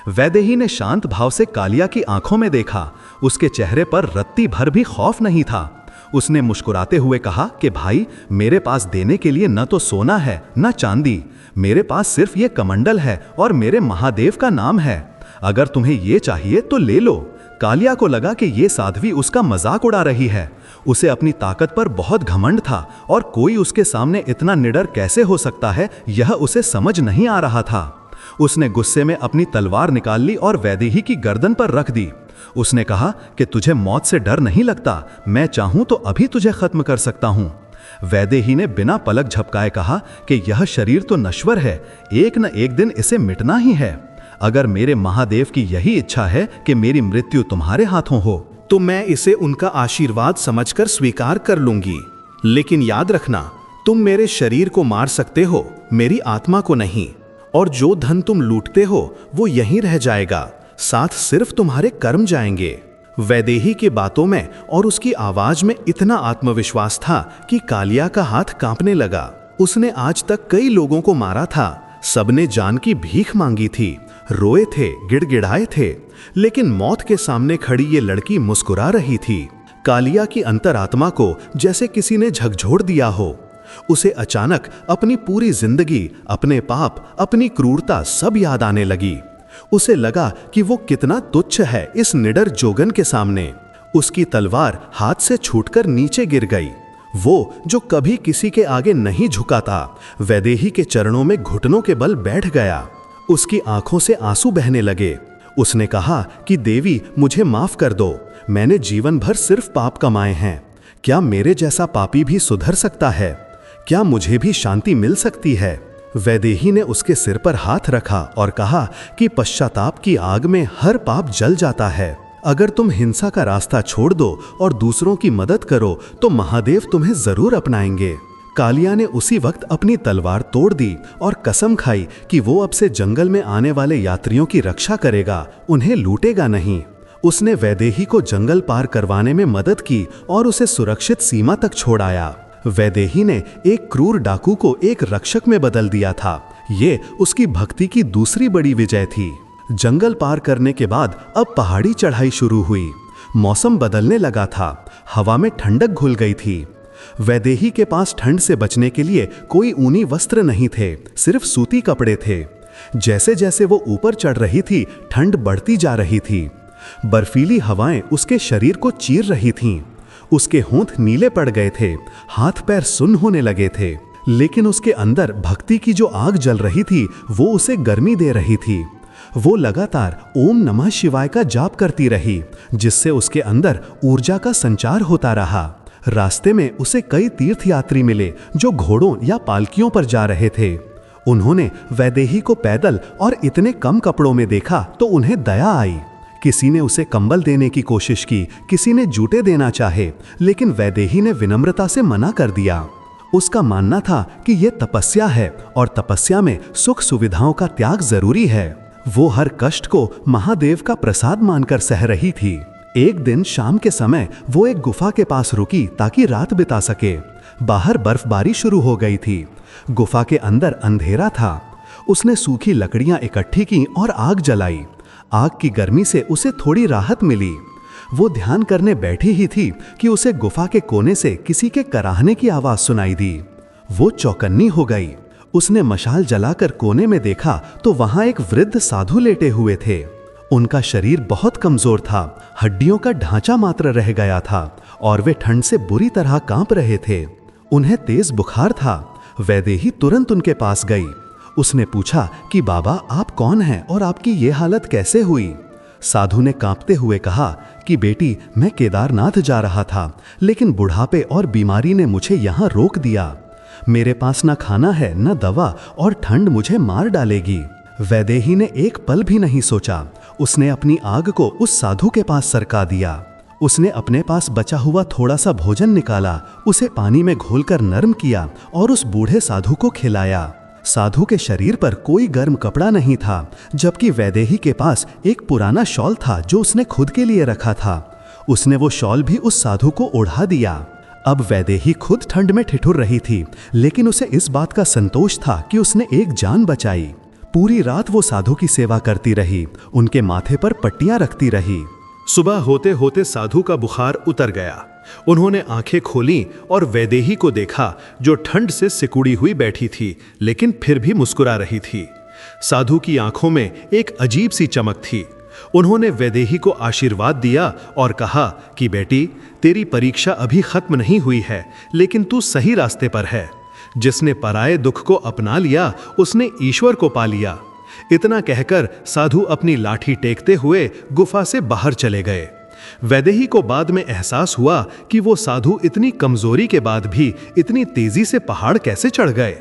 वैदेही ने शांत भाव से कालिया की आंखों में देखा। उसके चेहरे पर रत्ती भर भी खौफ नहीं था। उसने मुस्कुराते हुए कहा कि भाई, मेरे पास देने के लिए न तो सोना है न चांदी, मेरे पास सिर्फ ये कमंडल है और मेरे महादेव का नाम है। अगर तुम्हें ये चाहिए तो ले लो। कालिया को लगा कि ये साध्वी उसका मजाक उड़ा रही है। उसे अपनी ताकत पर बहुत घमंड था और कोई उसके सामने इतना निडर कैसे हो सकता है, यह उसे समझ नहीं आ रहा था। उसने गुस्से में अपनी तलवार निकाल ली और वैदेही की गर्दन पर रख दी। उसने कहा कि तुझे मौत से डर नहीं लगता, मैं चाहूं तो अभी तुझे खत्म कर सकता हूं। वैदेही ने बिना पलक झपकाए कहा कि यह शरीर तो नश्वर है, एक न एक दिन इसे मिटना ही है। अगर मेरे महादेव की यही इच्छा है कि मेरी मृत्यु तुम्हारे हाथों हो तो मैं इसे उनका आशीर्वाद समझकर स्वीकार कर लूंगी। लेकिन याद रखना, तुम मेरे शरीर को मार सकते हो, मेरी आत्मा को नहीं। और जो धन तुम लूटते हो वो यहीं रह जाएगा, साथ सिर्फ तुम्हारे कर्म जाएंगे। वैदेही की बातों में और उसकी आवाज में इतना आत्मविश्वास था कि कालिया का हाथ कांपने लगा। उसने आज तक कई लोगों को मारा था, सबने जान की भीख मांगी थी, रोए थे, गिड़गिड़ाए थे, लेकिन मौत के सामने खड़ी ये लड़की मुस्कुरा रही थी। कालिया की अंतरात्मा को जैसे किसी ने झकझोर दिया हो। उसे अचानक अपनी पूरी जिंदगी, अपने पाप, अपनी क्रूरता सब याद आने लगी। उसे लगा कि वो कितना तुच्छ है इस निडर जोगन के सामने। उसकी तलवार हाथ से छूटकर नीचे गिर गई। वो जो कभी किसी के आगे नहीं झुका था, वैदेही के चरणों में घुटनों के बल बैठ गया। उसकी आंखों से आंसू बहने लगे। उसने कहा कि देवी, मुझे माफ कर दो, मैंने जीवन भर सिर्फ पाप कमाए हैं। क्या मेरे जैसा पापी भी सुधर सकता है? क्या मुझे भी शांति मिल सकती है? वैदेही ने उसके सिर पर हाथ रखा और कहा कि पश्चाताप की आग में हर पाप जल जाता है। अगर तुम हिंसा का रास्ता छोड़ दो और दूसरों की मदद करो तो महादेव तुम्हें जरूर अपनाएंगे। कालिया ने उसी वक्त अपनी तलवार तोड़ दी और कसम खाई कि वो अब से जंगल में आने वाले यात्रियों की रक्षा करेगा, उन्हें लूटेगा नहीं। उसने वैदेही को जंगल पार करवाने में मदद की और उसे सुरक्षित सीमा तक छोड़ आया। वैदेही ने एक क्रूर डाकू को एक रक्षक में बदल दिया था। ये उसकी भक्ति की दूसरी बड़ी विजय थी। जंगल पार करने के बाद अब पहाड़ी चढ़ाई शुरू हुई। मौसम बदलने लगा था, हवा में ठंडक घुल गई थी। वैदेही के पास ठंड से बचने के लिए कोई ऊनी वस्त्र नहीं थे, सिर्फ सूती कपड़े थे। जैसे जैसे वो ऊपर चढ़ रही थी, ठंड बढ़ती जा रही थी। बर्फीली हवाएं उसके शरीर को चीर रही थीं। उसके होंठ नीले पड़ गए थे, हाथ पैर सुन्न होने लगे थे, लेकिन उसके अंदर भक्ति की जो आग जल रही थी वो उसे गर्मी दे रही थी। वो लगातार ओम नमः शिवाय का जाप करती रही, जिससे उसके अंदर ऊर्जा का संचार होता रहा। रास्ते में उसे कई तीर्थयात्री मिले जो घोड़ों या पालकियों पर जा रहे थे। उन्होंने वैदेही को पैदल और इतने कम कपड़ों में देखा तो उन्हें दया आई। किसी ने उसे कंबल देने की कोशिश की, किसी ने जूते देना चाहे, लेकिन वैदेही ने विनम्रता से मना कर दिया। उसका मानना था कि यह तपस्या है और तपस्या में सुख सुविधाओं का त्याग जरूरी है। वो हर कष्ट को महादेव का प्रसाद मानकर सह रही थी। एक दिन शाम के समय वो एक गुफा के पास रुकी ताकि रात बिता सके। बाहर बर्फबारी शुरू हो गई थी। गुफा के अंदर अंधेरा था। उसने सूखी लकड़ियां इकट्ठी की और आग जलाई। आग की गर्मी से उसे थोड़ी राहत मिली। वो ध्यान करने बैठी ही थी कि उसे गुफा के कोने से किसी के कराहने की आवाज सुनाई दी। वो चौकन्नी हो गई। उसने मशाल जलाकर कोने में देखा तो वहां एक वृद्ध साधु लेटे हुए थे। उनका शरीर बहुत कमजोर था, हड्डियों का ढांचा मात्र रह गया था और वे ठंड से बुरी तरह कांप रहे थे। उन्हें तेज बुखार था। वैदेही तुरंत उनके पास गई। उसने पूछा कि बाबा, आप कौन हैं और आपकी ये हालत कैसे हुई? साधु ने कांपते हुए कहा कि बेटी, मैं केदारनाथ जा रहा था, लेकिन बुढ़ापे और बीमारी ने मुझे यहाँ रोक दिया। मेरे पास न खाना है न दवा और ठंड मुझे मार डालेगी। वैदेही ने एक पल भी नहीं सोचा। उसने अपनी आग को उस साधु के पास सरका दिया। उसने अपने पास बचा हुआ थोड़ा सा भोजन निकाला, उसे पानी में घोलकर नरम किया और उस बूढ़े साधु को खिलाया। साधु के शरीर पर कोई गर्म कपड़ा नहीं था, जबकि वैदेही के पास एक पुराना शॉल था जो उसने खुद के लिए रखा था। उसने वो शॉल भी उस साधु को ओढ़ा दिया। अब वैदेही खुद ठंड में ठिठुर रही थी, लेकिन उसे इस बात का संतोष था कि उसने एक जान बचाई। पूरी रात वो साधु की सेवा करती रही, उनके माथे पर पट्टियां रखती रही। सुबह होते होते साधु का बुखार उतर गया। उन्होंने आंखें खोलीं और वैदेही को देखा, जो ठंड से सिकुड़ी हुई बैठी थी, लेकिन फिर भी मुस्कुरा रही थी। साधु की आंखों में एक अजीब सी चमक थी। उन्होंने वैदेही को आशीर्वाद दिया और कहा कि बेटी, तेरी परीक्षा अभी खत्म नहीं हुई है, लेकिन तू सही रास्ते पर है। जिसने पराये दुख को अपना लिया उसने ईश्वर को पा लिया। इतना कहकर साधु अपनी लाठी टेकते हुए गुफा से बाहर चले गए। वैदेही को बाद में एहसास हुआ कि वो साधु इतनी कमजोरी के बाद भी इतनी तेजी से पहाड़ कैसे चढ़ गए।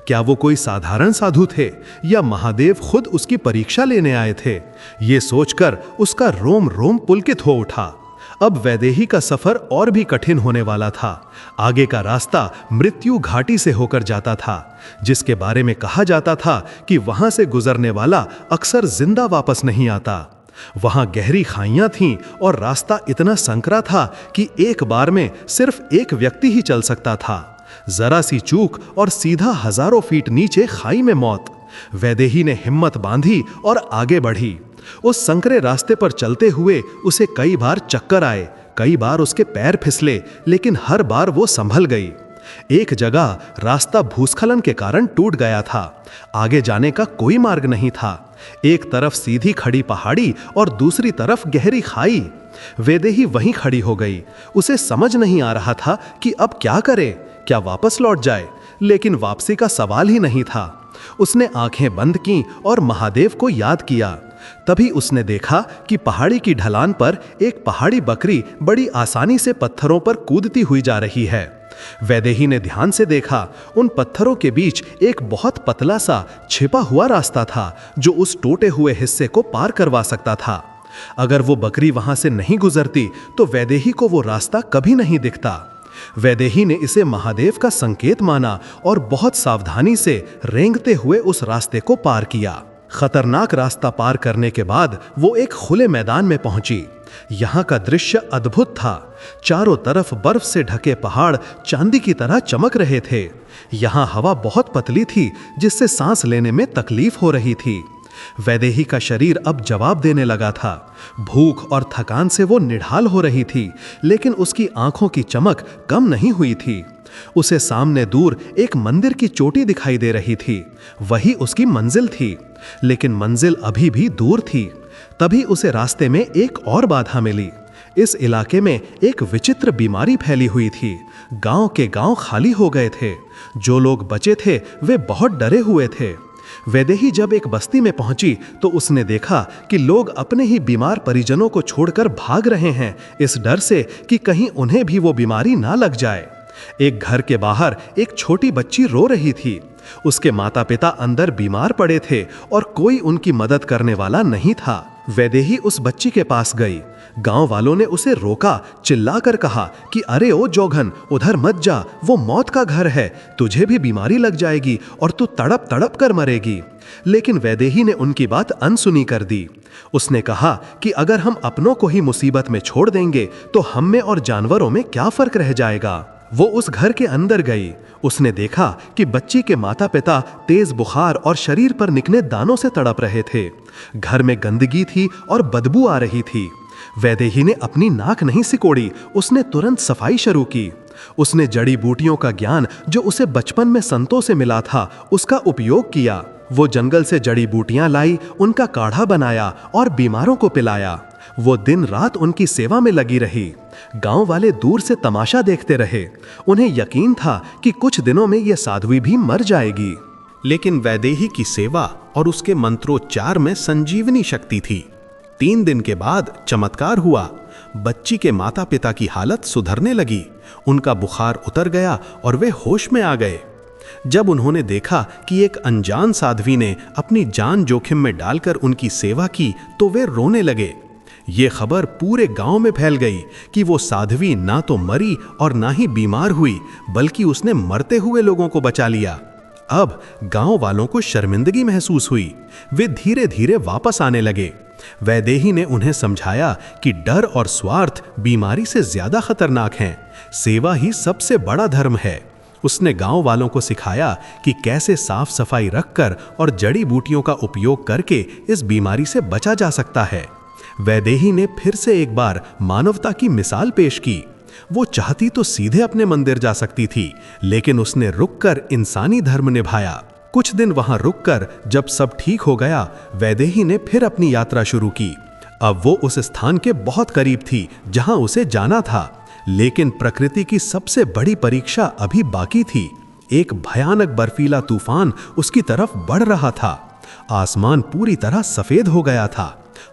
क्या वो कोई साधारण साधु थे या महादेव खुद उसकी परीक्षा लेने आए थे? ये सोचकर उसका रोम रोम पुलकित हो उठा। अब वैदेही का सफर और भी कठिन होने वाला था। आगे का रास्ता मृत्यु घाटी से होकर जाता था, जिसके बारे में कहा जाता था कि वहां से गुजरने वाला अक्सर जिंदा वापस नहीं आता। वहां गहरी खाइयां थीं और रास्ता इतना संकरा था कि एक बार में सिर्फ एक व्यक्ति ही चल सकता था। जरा सी चूक और सीधा हजारों फीट नीचे खाई में मौत। वैदेही ने हिम्मत बांधी और आगे बढ़ी। उस संकरे रास्ते पर चलते हुए उसे कई बार चक्कर आए, कई बार उसके पैर फिसले, लेकिन हर बार वो संभल गई। एक जगह रास्ता भूस्खलन के कारण टूट गया था। आगे जाने का कोई मार्ग नहीं था। एक तरफ सीधी खड़ी पहाड़ी और दूसरी तरफ गहरी खाई। वैदेही वहीं खड़ी हो गई। उसे समझ नहीं आ रहा था कि अब क्या करे, क्या वापस लौट जाए, लेकिन वापसी का सवाल ही नहीं था। उसने आंखें बंद की और महादेव को याद किया। तभी उसने देखा कि पहाड़ी की ढलान पर एक पहाड़ी बकरी बड़ी आसानी से पत्थरों पर कूदती हुई जा रही है। वैदेही ने ध्यान से देखा, उन पत्थरों के बीच एक बहुत पतला सा छिपा हुआ रास्ता था जो उस टूटे हुए हिस्से को पार करवा सकता था। अगर वो बकरी वहां से नहीं गुजरती तो वैदेही को वो रास्ता कभी नहीं दिखता। वैदेही ने इसे महादेव का संकेत माना और बहुत सावधानी से रेंगते हुए उस रास्ते को पार किया। खतरनाक रास्ता पार करने के बाद वो एक खुले मैदान में पहुंची। यहाँ का दृश्य अद्भुत था। चारों तरफ बर्फ से ढके पहाड़ चांदी की तरह चमक रहे थे। यहाँ हवा बहुत पतली थी, जिससे सांस लेने में तकलीफ हो रही थी। वैदेही का शरीर अब जवाब देने लगा था। भूख और थकान से वो निढाल हो रही थी, लेकिन उसकी आंखों की चमक कम नहीं हुई थी। उसे सामने दूर एक मंदिर की चोटी दिखाई दे रही थी। वही उसकी मंजिल थी, लेकिन मंजिल अभी भी दूर थी। तभी उसे रास्ते में एक और बाधा मिली। इस इलाके में एक विचित्र बीमारी फैली हुई थी। गांव के गांव खाली हो गए थे। जो लोग बचे थे वे बहुत डरे हुए थे। वैदेही जब एक बस्ती में पहुंची तो उसने देखा कि लोग अपने ही बीमार परिजनों को छोड़कर भाग रहे हैं, इस डर से कि कहीं उन्हें भी वो बीमारी ना लग जाए। एक घर के बाहर एक छोटी बच्ची रो रही थी। उसके माता पिता अंदर बीमार पड़े थे और कोई उनकी मदद करने वाला नहीं था। वैदेही उस बच्ची के पास गई। गांव वालों ने उसे रोका, चिल्लाकर कहा कि अरे ओ जोगन, उधर मत जा, वो मौत का घर है, तुझे भी बीमारी लग जाएगी और तू तड़प तड़प कर मरेगी। लेकिन वैदेही ने उनकी बात अनसुनी कर दी। उसने कहा कि अगर हम अपनों को ही मुसीबत में छोड़ देंगे तो हम में और जानवरों में क्या फर्क रह जाएगा। वो उस घर के अंदर गई। उसने देखा कि बच्ची के माता पिता तेज बुखार और शरीर पर निकले दानों से तड़प रहे थे। घर में गंदगी थी और बदबू आ रही थी। वैदेही ने अपनी नाक नहीं सिकोड़ी, उसने तुरंत सफाई शुरू की। उसने जड़ी बूटियों का ज्ञान जो उसे बचपन में संतों से मिला था, उसका उपयोग किया। वो जंगल से जड़ी बूटियां लाई, उनका काढ़ा बनाया और बीमारों को पिलाया। वो दिन रात उनकी सेवा में लगी रही। गांव वाले दूर से तमाशा देखते रहे। उन्हें यकीन था कि कुछ दिनों में यह साध्वी भी मर जाएगी। लेकिन वैदेही की सेवा और उसके मंत्रोच्चार में संजीवनी शक्ति थी। 3 दिन के बाद चमत्कार हुआ। बच्ची के माता पिता की हालत सुधरने लगी। उनका बुखार उतर गया और वे होश में आ गए। जब उन्होंने देखा कि एक अनजान साध्वी ने अपनी जान जोखिम में डालकर उनकी सेवा की तो वे रोने लगे। ये खबर पूरे गांव में फैल गई कि वो साध्वी ना तो मरी और ना ही बीमार हुई, बल्कि उसने मरते हुए लोगों को बचा लिया। अब गांव वालों को शर्मिंदगी महसूस हुई। वे धीरे धीरे वापस आने लगे। वैदेही ने उन्हें समझाया कि डर और स्वार्थ बीमारी से ज्यादा खतरनाक हैं। सेवा ही सबसे बड़ा धर्म है। उसने गांव वालों को सिखाया कि कैसे साफ सफाई रखकर और जड़ी बूटियों का उपयोग करके इस बीमारी से बचा जा सकता है। वैदेही ने फिर से एक बार मानवता की मिसाल पेश की। वो चाहती तो सीधे अपने मंदिर जा सकती थी, लेकिन उसने रुककर इंसानी धर्म निभाया। कुछ दिन वहां रुककर जब सब ठीक हो गया, वैदेही ने फिर अपनी यात्रा शुरू की। अब वो उस स्थान के बहुत करीब थी जहां उसे जाना था, लेकिन प्रकृति की सबसे बड़ी परीक्षा अभी बाकी थी। एक भयानक बर्फीला तूफान उसकी तरफ बढ़ रहा था। आसमान पूरी तरह सफेद हो गया था।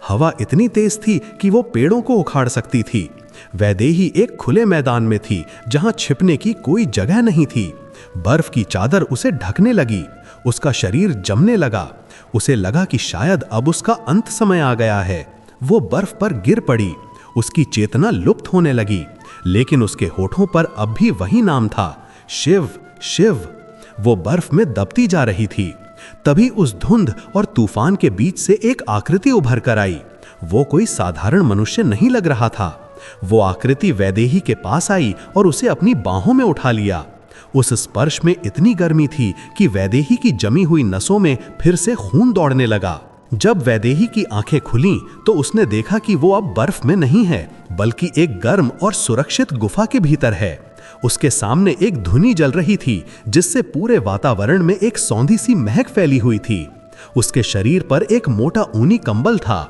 हवा इतनी तेज थी कि वो पेड़ों को उखाड़ सकती थी। वैदेही एक खुले मैदान में थी जहां छिपने की कोई जगह नहीं थी। बर्फ की चादर उसे ढकने लगी। उसका शरीर जमने लगा। उसे लगा कि शायद अब उसका अंत समय आ गया है। वो बर्फ पर गिर पड़ी। उसकी चेतना लुप्त होने लगी, लेकिन उसके होठों पर अब भी वही नाम था, शिव शिव। वो बर्फ में दबती जा रही थी। तभी उस धुंध और तूफान के बीच से एक आकृति उभर कर आई। वो कोई साधारण मनुष्य नहीं लग रहा था। वो आकृति वैदेही के पास आई और उसे अपनी बाहों में उठा लिया। उस स्पर्श में इतनी गर्मी थी कि वैदेही की जमी हुई नसों में फिर से खून दौड़ने लगा। जब वैदेही की आंखें खुलीं तो उसने देखा कि वो अब बर्फ में नहीं है, बल्कि एक गर्म और सुरक्षित गुफा के भीतर है। उसके सामने एक धुनी जल रही थी जिससे पूरे वातावरण में एक सौंधी सी महक फैली हुई थी। उसके शरीर पर एक मोटा ऊनी कंबल था।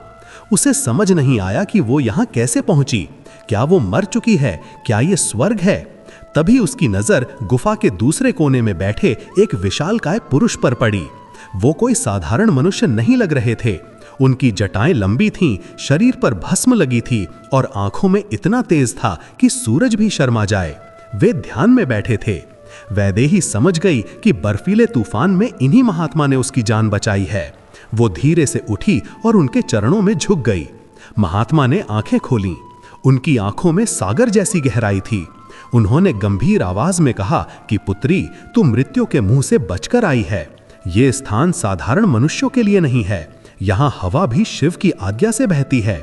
उसे समझ नहीं आया कि वो यहाँ कैसे पहुंची। क्या वो मर चुकी है? क्या ये स्वर्ग है? तभी उसकी नजर गुफा के दूसरे कोने में बैठे एक विशालकाय पुरुष पर पड़ी। वो कोई साधारण मनुष्य नहीं लग रहे थे। उनकी जटाएं लंबी थीं, शरीर पर भस्म लगी थी और आंखों में इतना तेज था कि सूरज भी शर्मा जाए। वे ध्यान में बैठे थे। वैदेही समझ गई कि बर्फीले तूफान में इन्हीं महात्मा ने उसकी जान बचाई है। वो धीरे से उठी और उनके चरणों में झुक गई। महात्मा ने आंखें खोलीं। उनकी आंखों में सागर जैसी गहराई थी। उन्होंने गंभीर आवाज में कहा कि पुत्री, तू मृत्यु के मुंह से बचकर आई है। ये स्थान साधारण मनुष्यों के लिए नहीं है। यहाँ हवा भी शिव की आज्ञा से बहती है।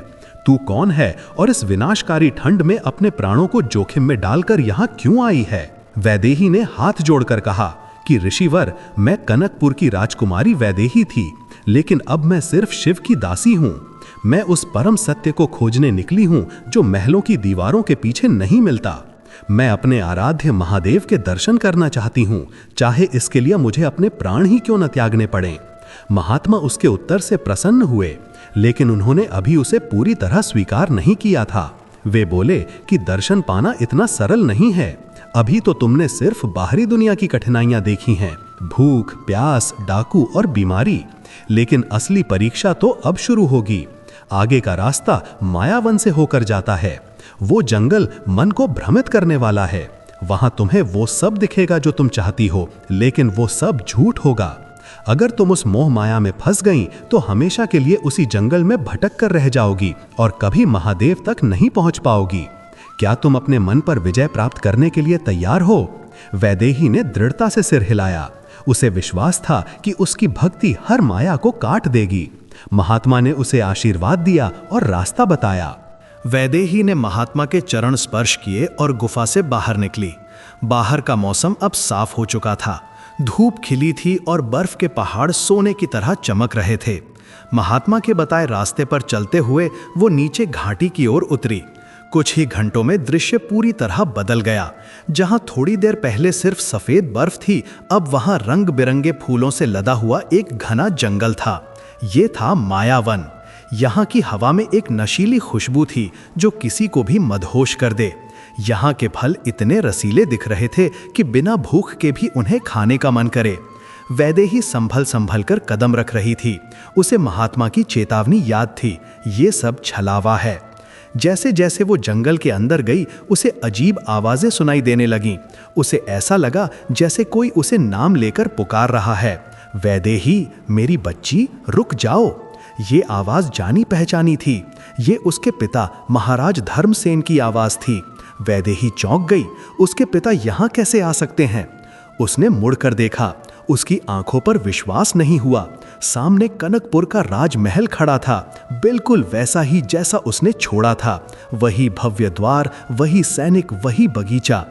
तू कौन है और इस विनाशकारी ठंड में अपने प्राणों को जोखिम में डालकर यहाँ क्यों आई है? वैदेही ने हाथ जोड़कर कहा कि ऋषिवर, मैं कनकपुर की राजकुमारी वैदेही थी, लेकिन अब मैं सिर्फ शिव की दासी हूँ। मैं उस परम सत्य को खोजने निकली हूँ जो महलों की दीवारों के पीछे नहीं मिलता। मैं अपने आराध्य महादेव के दर्शन करना चाहती हूँ, चाहे इसके लिए मुझे अपने प्राण ही क्यों न त्यागने पड़े। महात्मा उसके उत्तर से प्रसन्न हुए, लेकिन उन्होंने अभी उसे पूरी तरह स्वीकार नहीं किया था। वे बोले कि दर्शन पाना इतना सरल नहीं है। अभी तो तुमने सिर्फ बाहरी दुनिया की कठिनाइयां देखी हैं, भूख, प्यास, डाकू और बीमारी, लेकिन असली परीक्षा तो अब शुरू होगी। आगे का रास्ता मायावन से होकर जाता है। वो जंगल मन को भ्रमित करने वाला है। वहां तुम्हें वो सब दिखेगा जो तुम चाहती हो, लेकिन वो सब झूठ होगा। अगर तुम उस मोह माया में फंस गई तो हमेशा के लिए उसी जंगल में भटक कर रह जाओगी और कभी महादेव तक नहीं पहुंच पाओगी। क्या तुम अपने मन पर विजय प्राप्त करने के लिए तैयार हो? वैदेही ने दृढ़ता से सिर हिलाया। उसे विश्वास था कि उसकी भक्ति हर माया को काट देगी। महात्मा ने उसे आशीर्वाद दिया और रास्ता बताया। वैदेही ने महात्मा के चरण स्पर्श किए और गुफा से बाहर निकली। बाहर का मौसम अब साफ हो चुका था। धूप खिली थी और बर्फ के पहाड़ सोने की तरह चमक रहे थे। महात्मा के बताए रास्ते पर चलते हुए वो नीचे घाटी की ओर उतरी। कुछ ही घंटों में दृश्य पूरी तरह बदल गया। जहां थोड़ी देर पहले सिर्फ सफेद बर्फ थी, अब वहां रंग बिरंगे फूलों से लदा हुआ एक घना जंगल था। ये था मायावन। यहाँ की हवा में एक नशीली खुशबू थी जो किसी को भी मदहोश कर दे। यहाँ के फल इतने रसीले दिख रहे थे कि बिना भूख के भी उन्हें खाने का मन करे। वैदेही संभल संभल कर कदम रख रही थी। उसे महात्मा की चेतावनी याद थी, ये सब छलावा है। जैसे जैसे वो जंगल के अंदर गई, उसे अजीब आवाजें सुनाई देने लगीं। उसे ऐसा लगा जैसे कोई उसे नाम लेकर पुकार रहा है। वैदेही, मेरी बच्ची, रुक जाओ। ये आवाज जानी पहचानी थी। ये उसके पिता महाराज धर्मसेन की आवाज थी। वैदेही चौंक गई। उसके पिता यहाँ कैसे आ सकते हैं? उसने मुड़कर देखा। उसकी आंखों पर विश्वास नहीं हुआ। सामने कनकपुर का राजमहल खड़ा था, बिल्कुल वैसा ही जैसा उसने छोड़ा था। वही भव्य द्वार, वही सैनिक, वही बगीचा।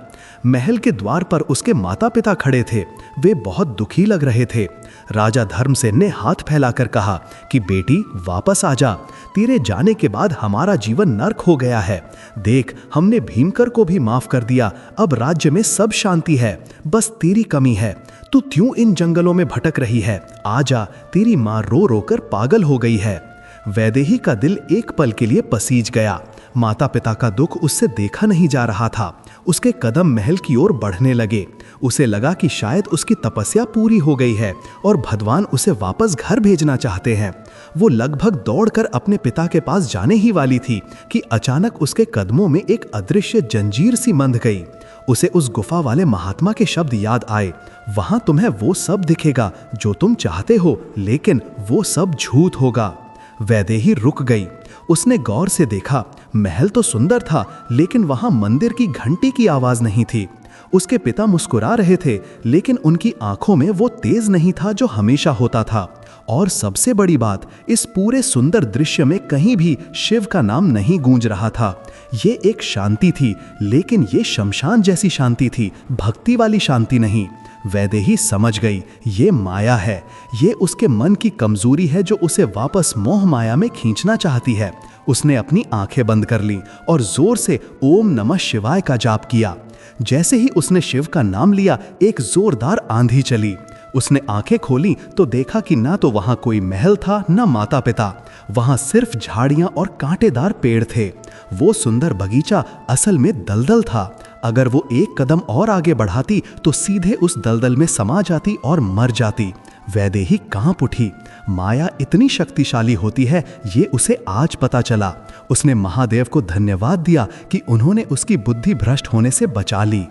महल के द्वार पर उसके माता पिता खड़े थे। वे बहुत दुखी लग रहे थे। राजा धर्मसेन ने हाथ फैलाकर कहा कि बेटी, वापस आ जा। तेरे जाने के बाद हमारा जीवन नर्क हो गया है। देख, हमने भीमकर को भी माफ कर दिया। अब राज्य में सब शांति है, बस तेरी कमी है। तू क्यों इन जंगलों में भटक रही है? आ जा, तेरी माँ रो रो कर पागल हो गई है। वैदेही का दिल एक पल के लिए पसीज गया। माता पिता का दुख उससे देखा नहीं जा रहा था। उसके कदम महल की ओर बढ़ने लगे। उसे लगा कि शायद उसकी तपस्या पूरी हो गई है और भगवान उसे वापस घर भेजना चाहते हैं। वो लगभग दौड़कर अपने पिता के पास जाने ही वाली थी कि अचानक उसके कदमों में एक अदृश्य जंजीर सी बंध गई। उसे उस गुफा वाले महात्मा के शब्द याद आए, वहां तुम्हें वो सब दिखेगा जो तुम चाहते हो, लेकिन वो सब झूठ होगा। वैदेही रुक गई। उसने गौर से देखा, महल तो सुंदर था, लेकिन वहां मंदिर की घंटी की आवाज नहीं थी। उसके पिता मुस्कुरा रहे थे, लेकिन उनकी आंखों में वो तेज नहीं था जो हमेशा होता था। और सबसे बड़ी बात, इस पूरे सुंदर दृश्य में कहीं भी शिव का नाम नहीं गूंज रहा था। ये एक शांति थी, लेकिन ये शमशान जैसी शांति थी, भक्ति वाली शांति नहीं। वैदेही समझ गई, ये माया है। ये उसके मन की कमजोरी है जो उसे वापस मोह माया में खींचना चाहती है। उसने अपनी आंखें बंद कर लीं और जोर से ओम नमः शिवाय का जाप किया। जैसे ही उसने शिव का नाम लिया, एक जोरदार आंधी चली। उसने आंखें खोली तो देखा कि ना तो वहां कोई महल था, ना माता पिता। वहां सिर्फ झाड़ियां और कांटेदार पेड़ थे। वो सुंदर बगीचा असल में दलदल था। अगर वो एक कदम और आगे बढ़ाती तो सीधे उस दलदल में समा जाती और मर जाती। वैदेही कांप उठी। माया इतनी शक्तिशाली होती है, ये उसे आज पता चला। उसने महादेव को धन्यवाद दिया कि उन्होंने उसकी बुद्धि भ्रष्ट होने से बचा ली।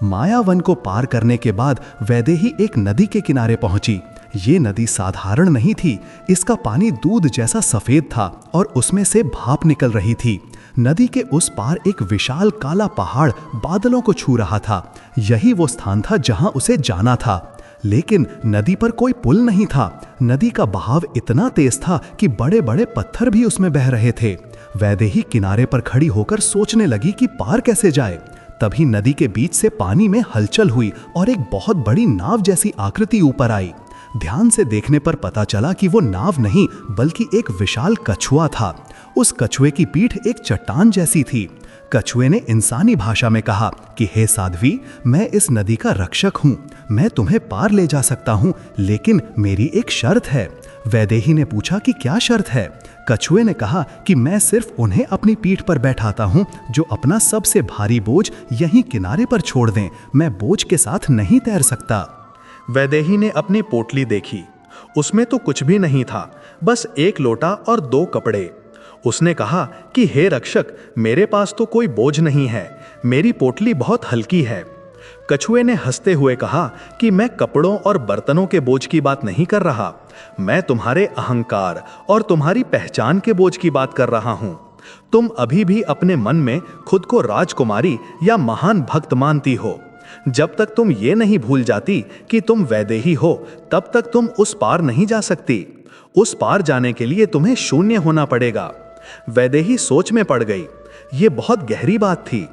मायावन को पार करने के बाद वैदेही एक नदी के किनारे पहुंची। ये नदी साधारण नहीं थी। इसका पानी दूध जैसा सफेद था और उसमें से भाप निकल रही थी। नदी के उस पार एक विशाल काला पहाड़ बादलों को छू रहा था। यही वो स्थान था जहां उसे जाना था। लेकिन नदी पर कोई पुल नहीं था। नदी का बहाव इतना तेज था कि बड़े बड़े पत्थर भी उसमें बह रहे थे। वैदेही किनारे पर खड़ी होकर सोचने लगी कि पार कैसे जाए। तभी नदी के बीच से पानी में हलचल हुई और एक बहुत बड़ी नाव जैसी आकृति ऊपर आई। ध्यान से देखने पर पता चला कि वो नाव नहीं, बल्कि एक विशाल कछुआ था। उस कछुए की पीठ एक चट्टान जैसी थी। कछुए ने इंसानी भाषा में कहा कि हे साध्वी, मैं इस नदी का रक्षक हूँ। मैं तुम्हें पार ले जा सकता हूँ, लेकिन मेरी एक शर्त है। वैदेही ने पूछा कि क्या शर्त है? कछुए ने कहा कि मैं सिर्फ उन्हें अपनी पीठ पर बैठाता हूँ जो अपना सबसे भारी बोझ यहीं किनारे पर छोड़ दें। मैं बोझ के साथ नहीं तैर सकता। वैदेही ने अपनी पोटली देखी। उसमें तो कुछ भी नहीं था, बस एक लोटा और 2 कपड़े। उसने कहा कि हे रक्षक, मेरे पास तो कोई बोझ नहीं है, मेरी पोटली बहुत हल्की है। कछुए ने हंसते हुए कहा कि मैं कपड़ों और बर्तनों के बोझ की बात नहीं कर रहा, मैं तुम्हारे अहंकार और तुम्हारी पहचान के बोझ की बात कर रहा हूं। तुम अभी भी अपने मन में खुद को राजकुमारी या महान भक्त मानती हो। जब तक तुम ये नहीं भूल जाती कि तुम वैदेही हो, तब तक तुम उस पार नहीं जा सकती। उस पार जाने के लिए तुम्हें शून्य होना पड़ेगा। वैदेही सोच में पड़ गई। ये बहुत गहरी बात थी।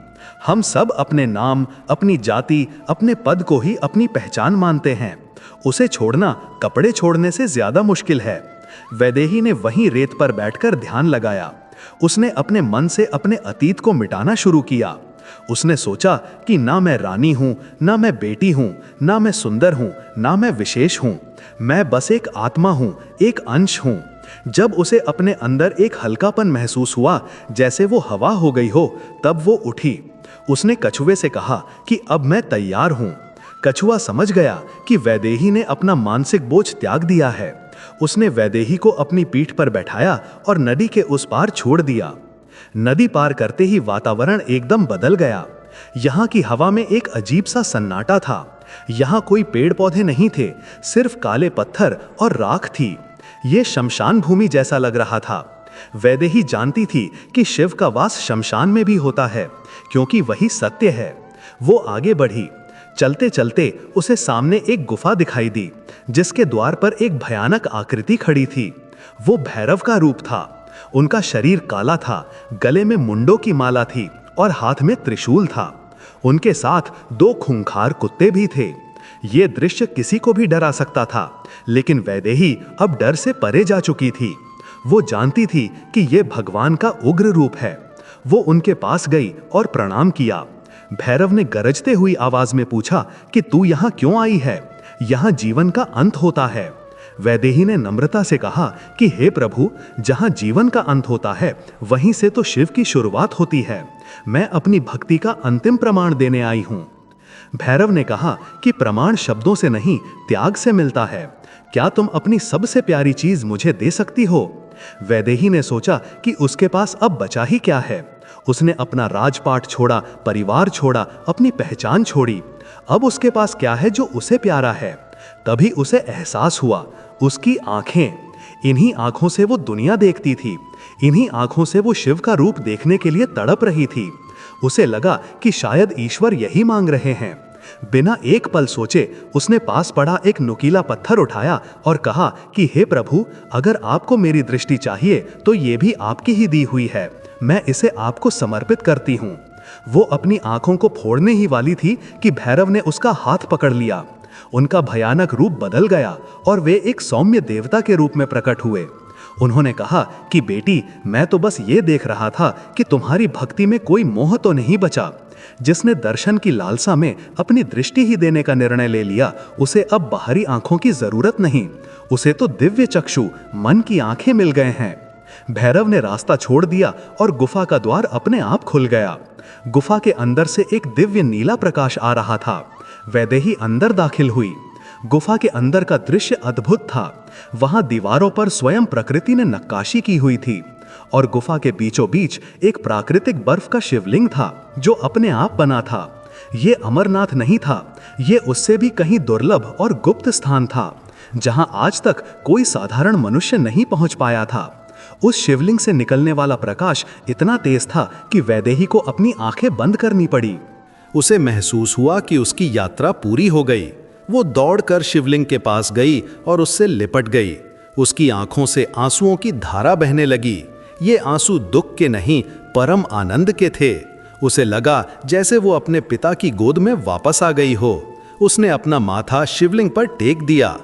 हम सब अपने नाम, अपनी जाति, अपने पद को ही अपनी पहचान मानते हैं। उसे छोड़ना कपड़े छोड़ने से ज्यादा मुश्किल है। वैदेही ने वहीं रेत पर बैठकर ध्यान लगाया। उसने अपने मन से अपने अतीत को मिटाना शुरू किया। उसने सोचा कि ना मैं रानी हूं, ना मैं बेटी हूं, ना मैं सुंदर हूं, ना मैं विशेष हूं। मैं बस एक आत्मा हूं, एक अंश हूं। जब उसे अपने अंदर एक हल्कापन महसूस हुआ, जैसे वो हवा हो गई हो, तब वो उठी। उसने कछुए से कहा कि अब मैं तैयार हूं। कछुआ समझ गया कि वैदेही ने अपना मानसिक बोझ त्याग दिया है। उसने वैदेही को अपनी पीठ पर बैठाया और नदी के उस पार छोड़ दिया। नदी पार करते ही वातावरण एकदम बदल गया। यहाँ की हवा में एक अजीब सा सन्नाटा था। यहाँ कोई पेड़ पौधे नहीं थे, सिर्फ काले पत्थर और राख थी। ये शमशान भूमि जैसा लग रहा था। वैदेही जानती थी कि शिव का वास शमशान में भी होता है, क्योंकि वही सत्य है। वो आगे बढ़ी। चलते चलते उसे सामने एक गुफा दिखाई दी, जिसके द्वार पर एक भयानक आकृति खड़ी थी। वो भैरव का रूप था। उनका शरीर काला था, गले में मुंडों की माला थी और हाथ में त्रिशूल था। उनके साथ 2 खूंखार कुत्ते भी थे। ये दृश्य किसी को भी डरा सकता था, लेकिन वैदेही अब डर से परे जा चुकी थी। वो जानती थी कि ये भगवान का उग्र रूप है। वो उनके पास गई और प्रणाम किया। भैरव ने गरजते हुई आवाज में पूछा कि तू यहाँ क्यों आई है? यहाँ जीवन का अंत होता है। वैदेही ने नम्रता से कहा कि हे प्रभु, जहां जीवन का अंत होता है वहीं से तो शिव की शुरुआत होती है। मैं अपनी भक्ति का अंतिम प्रमाण देने आई हूं। भैरव ने कहा कि प्रमाण शब्दों से नहीं, त्याग से मिलता है। क्या तुम अपनी सबसे प्यारी चीज मुझे दे सकती हो? वैदेही ने सोचा कि उसके पास अब बचा ही क्या है। उसने अपना राजपाट छोड़ा, परिवार छोड़ा, अपनी पहचान छोड़ी। अब उसके पास क्या है जो उसे प्यारा है? तभी उसे एहसास हुआ, उसकी आंखें। इन्हीं आंखों से वो दुनिया देखती थी, इन्हीं आंखों से वो शिव का रूप देखने के लिए तड़प रही थी। उसे लगा कि शायद ईश्वर यही मांग रहे हैं। बिना एक पल सोचे उसने पास पड़ा एक नुकीला पत्थर उठाया और कहा कि हे प्रभु, अगर आपको मेरी दृष्टि चाहिए तो ये भी आपकी ही दी हुई है। मैं इसे आपको समर्पित करती हूँ। वो अपनी आंखों को फोड़ने ही वाली थी कि भैरव ने उसका हाथ पकड़ लिया। उनका भयानक रूप बदल गया और वे एक सौम्य देवता के रूप में प्रकट हुए। उन्होंने कहा कि बेटी, मैं तो बस ये देख रहा था कि तुम्हारी भक्ति में कोई मोह तो नहीं बचा। जिसने दर्शन की लालसा में अपनी दृष्टि ही देने का निर्णय ले लिया, उसे अब बाहरी आंखों की जरूरत नहीं, उसे तो दिव्य चक्षु, मन की आंखें मिल गए हैं। भैरव ने रास्ता छोड़ दिया और गुफा का द्वार अपने आप खुल गया। गुफा के अंदर से एक दिव्य नीला प्रकाश आ रहा था। वैदेही अंदर दाखिल हुई। गुफा के अंदर का दृश्य अद्भुत था। वहां दीवारों पर स्वयं प्रकृति ने नक्काशी की हुई थी और गुफा के बीचों बीच एक प्राकृतिक बर्फ का शिवलिंग था जो अपने आप बना था। ये अमरनाथ नहीं था, ये उससे भी कहीं दुर्लभ और गुप्त स्थान था जहां आज तक कोई साधारण मनुष्य नहीं पहुंच पाया था। उस शिवलिंग से निकलने वाला प्रकाश इतना तेज था कि वैदेही को अपनी आंखें बंद करनी पड़ी। उसे महसूस हुआ कि उसकी यात्रा पूरी हो गई। वो दौड़कर शिवलिंग के पास गई और उससे लिपट गई। उसकी आंखों से आंसुओं की धारा बहने लगी। ये आंसू दुख के नहीं, परम आनंद के थे। उसे लगा जैसे वो अपने पिता की गोद में वापस आ गई हो। उसने अपना माथा शिवलिंग पर टेक दिया।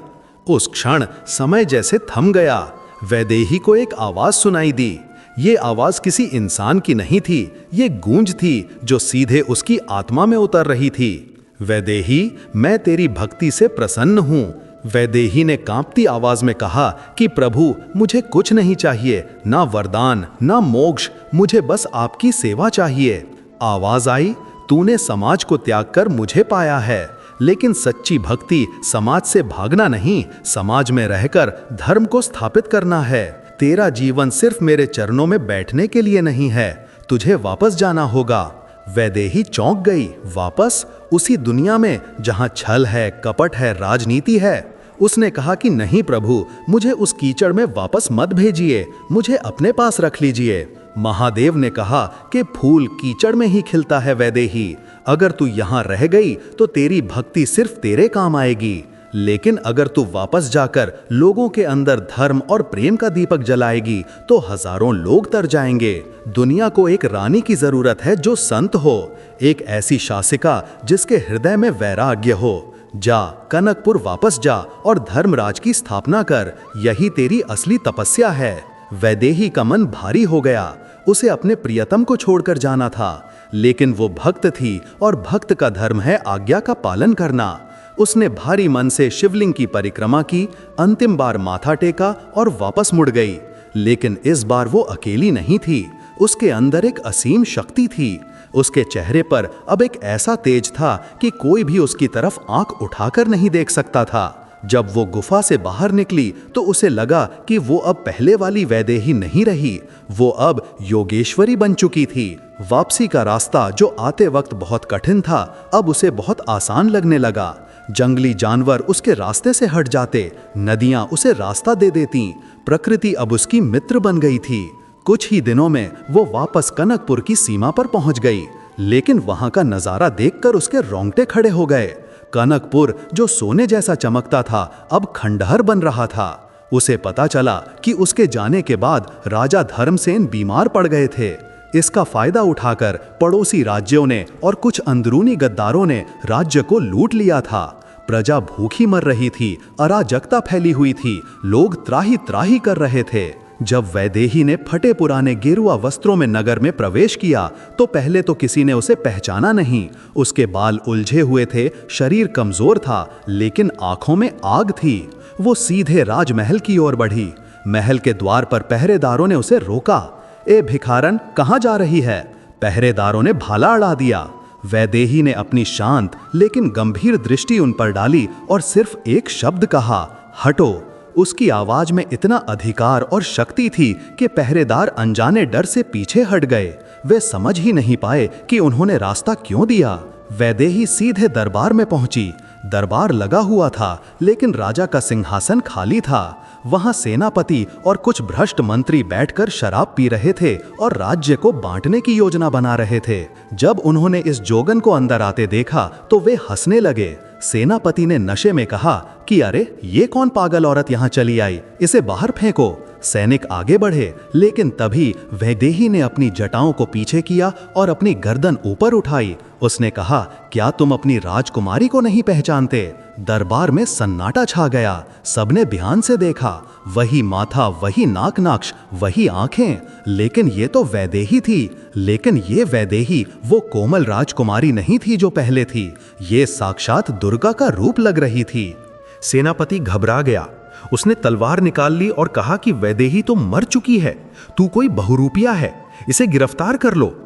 उस क्षण समय जैसे थम गया। वैदेही को एक आवाज सुनाई दी। ये आवाज किसी इंसान की नहीं थी, ये गूंज थी जो सीधे उसकी आत्मा में उतर रही थी। वैदेही, मैं तेरी भक्ति से प्रसन्न हूं। वैदेही ने कांपती आवाज में कहा कि प्रभु, मुझे कुछ नहीं चाहिए, ना वरदान, ना मोक्ष, मुझे बस आपकी सेवा चाहिए। आवाज आई, तूने समाज को त्याग कर मुझे पाया है, लेकिन सच्ची भक्ति समाज से भागना नहीं, समाज में रहकर धर्म को स्थापित करना है। तेरा जीवन सिर्फ मेरे चरणों में बैठने के लिए नहीं है, तुझे वापस जाना होगा। वैदेही चौंक गई। वापस उसी दुनिया में जहां छल है, कपट है, राजनीति है। उसने कहा कि नहीं प्रभु, मुझे उस कीचड़ में वापस मत भेजिए, मुझे अपने पास रख लीजिए। महादेव ने कहा कि फूल कीचड़ में ही खिलता है वैदेही, अगर तू यहाँ रह गई तो तेरी भक्ति सिर्फ तेरे काम आएगी, लेकिन अगर तू वापस जाकर लोगों के अंदर धर्म और प्रेम का दीपक जलाएगी तो हजारों लोग तर जाएंगे। दुनिया को एक रानी की जरूरत है जो संत हो, एक ऐसी शासिका जिसके हृदय में वैराग्य हो। जा, कनकपुर वापस जा और धर्मराज की स्थापना कर, यही तेरी असली तपस्या है। वैदेही का मन भारी हो गया। उसे अपने प्रियतम को छोड़कर जाना था, लेकिन वो भक्त थी और भक्त का धर्म है आज्ञा का पालन करना। उसने भारी मन से शिवलिंग की परिक्रमा की, अंतिम बार माथा टेका और वापस मुड़ गई। लेकिन इस बार वो अकेली नहीं थी, उसके अंदर एक असीम शक्ति थी। उसके चेहरे पर अब एक ऐसा तेज था कि कोई भी उसकी तरफ आंख उठाकर नहीं देख सकता था। जब वो गुफा से बाहर निकली तो उसे लगा कि वो अब पहले वाली वैदेही नहीं रही, वो अब योगेश्वरी बन चुकी थी। वापसी का रास्ता जो आते वक्त बहुत कठिन था, अब उसे बहुत आसान लगने लगा। जंगली जानवर उसके रास्ते से हट जाते, नदियां उसे रास्ता दे देती, प्रकृति अब उसकी मित्र बन गई थी। कुछ ही दिनों में वो वापस कनकपुर की सीमा पर पहुंच गई, लेकिन वहां का नजारा देखकर उसके रोंगटे खड़े हो गए। कनकपुर जो सोने जैसा चमकता था अब खंडहर बन रहा था। उसे पता चला कि उसके जाने के बाद राजा धर्मसेन बीमार पड़ गए थे। इसका फायदा उठाकर पड़ोसी राज्यों ने और कुछ अंदरूनी गद्दारों ने राज्य को लूट लिया था। प्रजा भूखी मर रही थी, अराजकता फैली हुई थी, लोग त्राही त्राही कर रहे थे। जब वैदेही ने फटे पुराने गेरुआ वस्त्रों में नगर में प्रवेश किया तो पहले तो किसी ने उसे पहचाना नहीं। उसके बाल उलझे हुए थे, शरीर कमजोर था, लेकिन आंखों में आग थी। वो सीधे राजमहल की ओर बढ़ी। महल के द्वार पर पहरेदारों ने उसे रोका। ए भिखारन, कहाँ जा रही है? पहरेदारों ने भाला अड़ा दिया। वैदेही ने अपनी शांत लेकिन गंभीर दृष्टि उन पर डाली और सिर्फ एक शब्द कहा, हटो। उसकी आवाज में इतना अधिकार और शक्ति थी कि पहरेदार अनजाने डर से पीछे हट गए। वे समझ ही नहीं पाए कि उन्होंने रास्ता क्यों दिया। वैदेही सीधे दरबार में पहुंची। दरबार लगा हुआ था, लेकिन राजा का सिंहासन खाली था। वहां सेनापति और कुछ भ्रष्ट मंत्री बैठकर शराब पी रहे थे और राज्य को बांटने की योजना बना रहे थे। जब उन्होंने इस जोगन को अंदर आते देखा तो वे हंसने लगे। सेनापति ने नशे में कहा कि अरे, ये कौन पागल औरत यहाँ चली आई, इसे बाहर फेंको। सैनिक आगे बढ़े, लेकिन तभी वैदेही ने अपनी जटाओं को पीछे किया और अपनी गर्दन ऊपर उठाई। उसने कहा, क्या तुम अपनी राजकुमारी को नहीं पहचानते? दरबार में सन्नाटा छा गया। सबने ध्यान से देखा। वही माथा, वही नाक नाक्ष, वही आंखें, लेकिन ये तो वैदेही थी। लेकिन ये वैदेही वो कोमल राजकुमारी नहीं थी जो पहले थी। ये साक्षात दुर्गा का रूप लग रही थी। सेनापति घबरा गया। उसने तलवार निकाल ली और कहा कि वैदेही तो मर चुकी है, तू कोई बहुरूपिया है, इसे गिरफ्तार कर लो।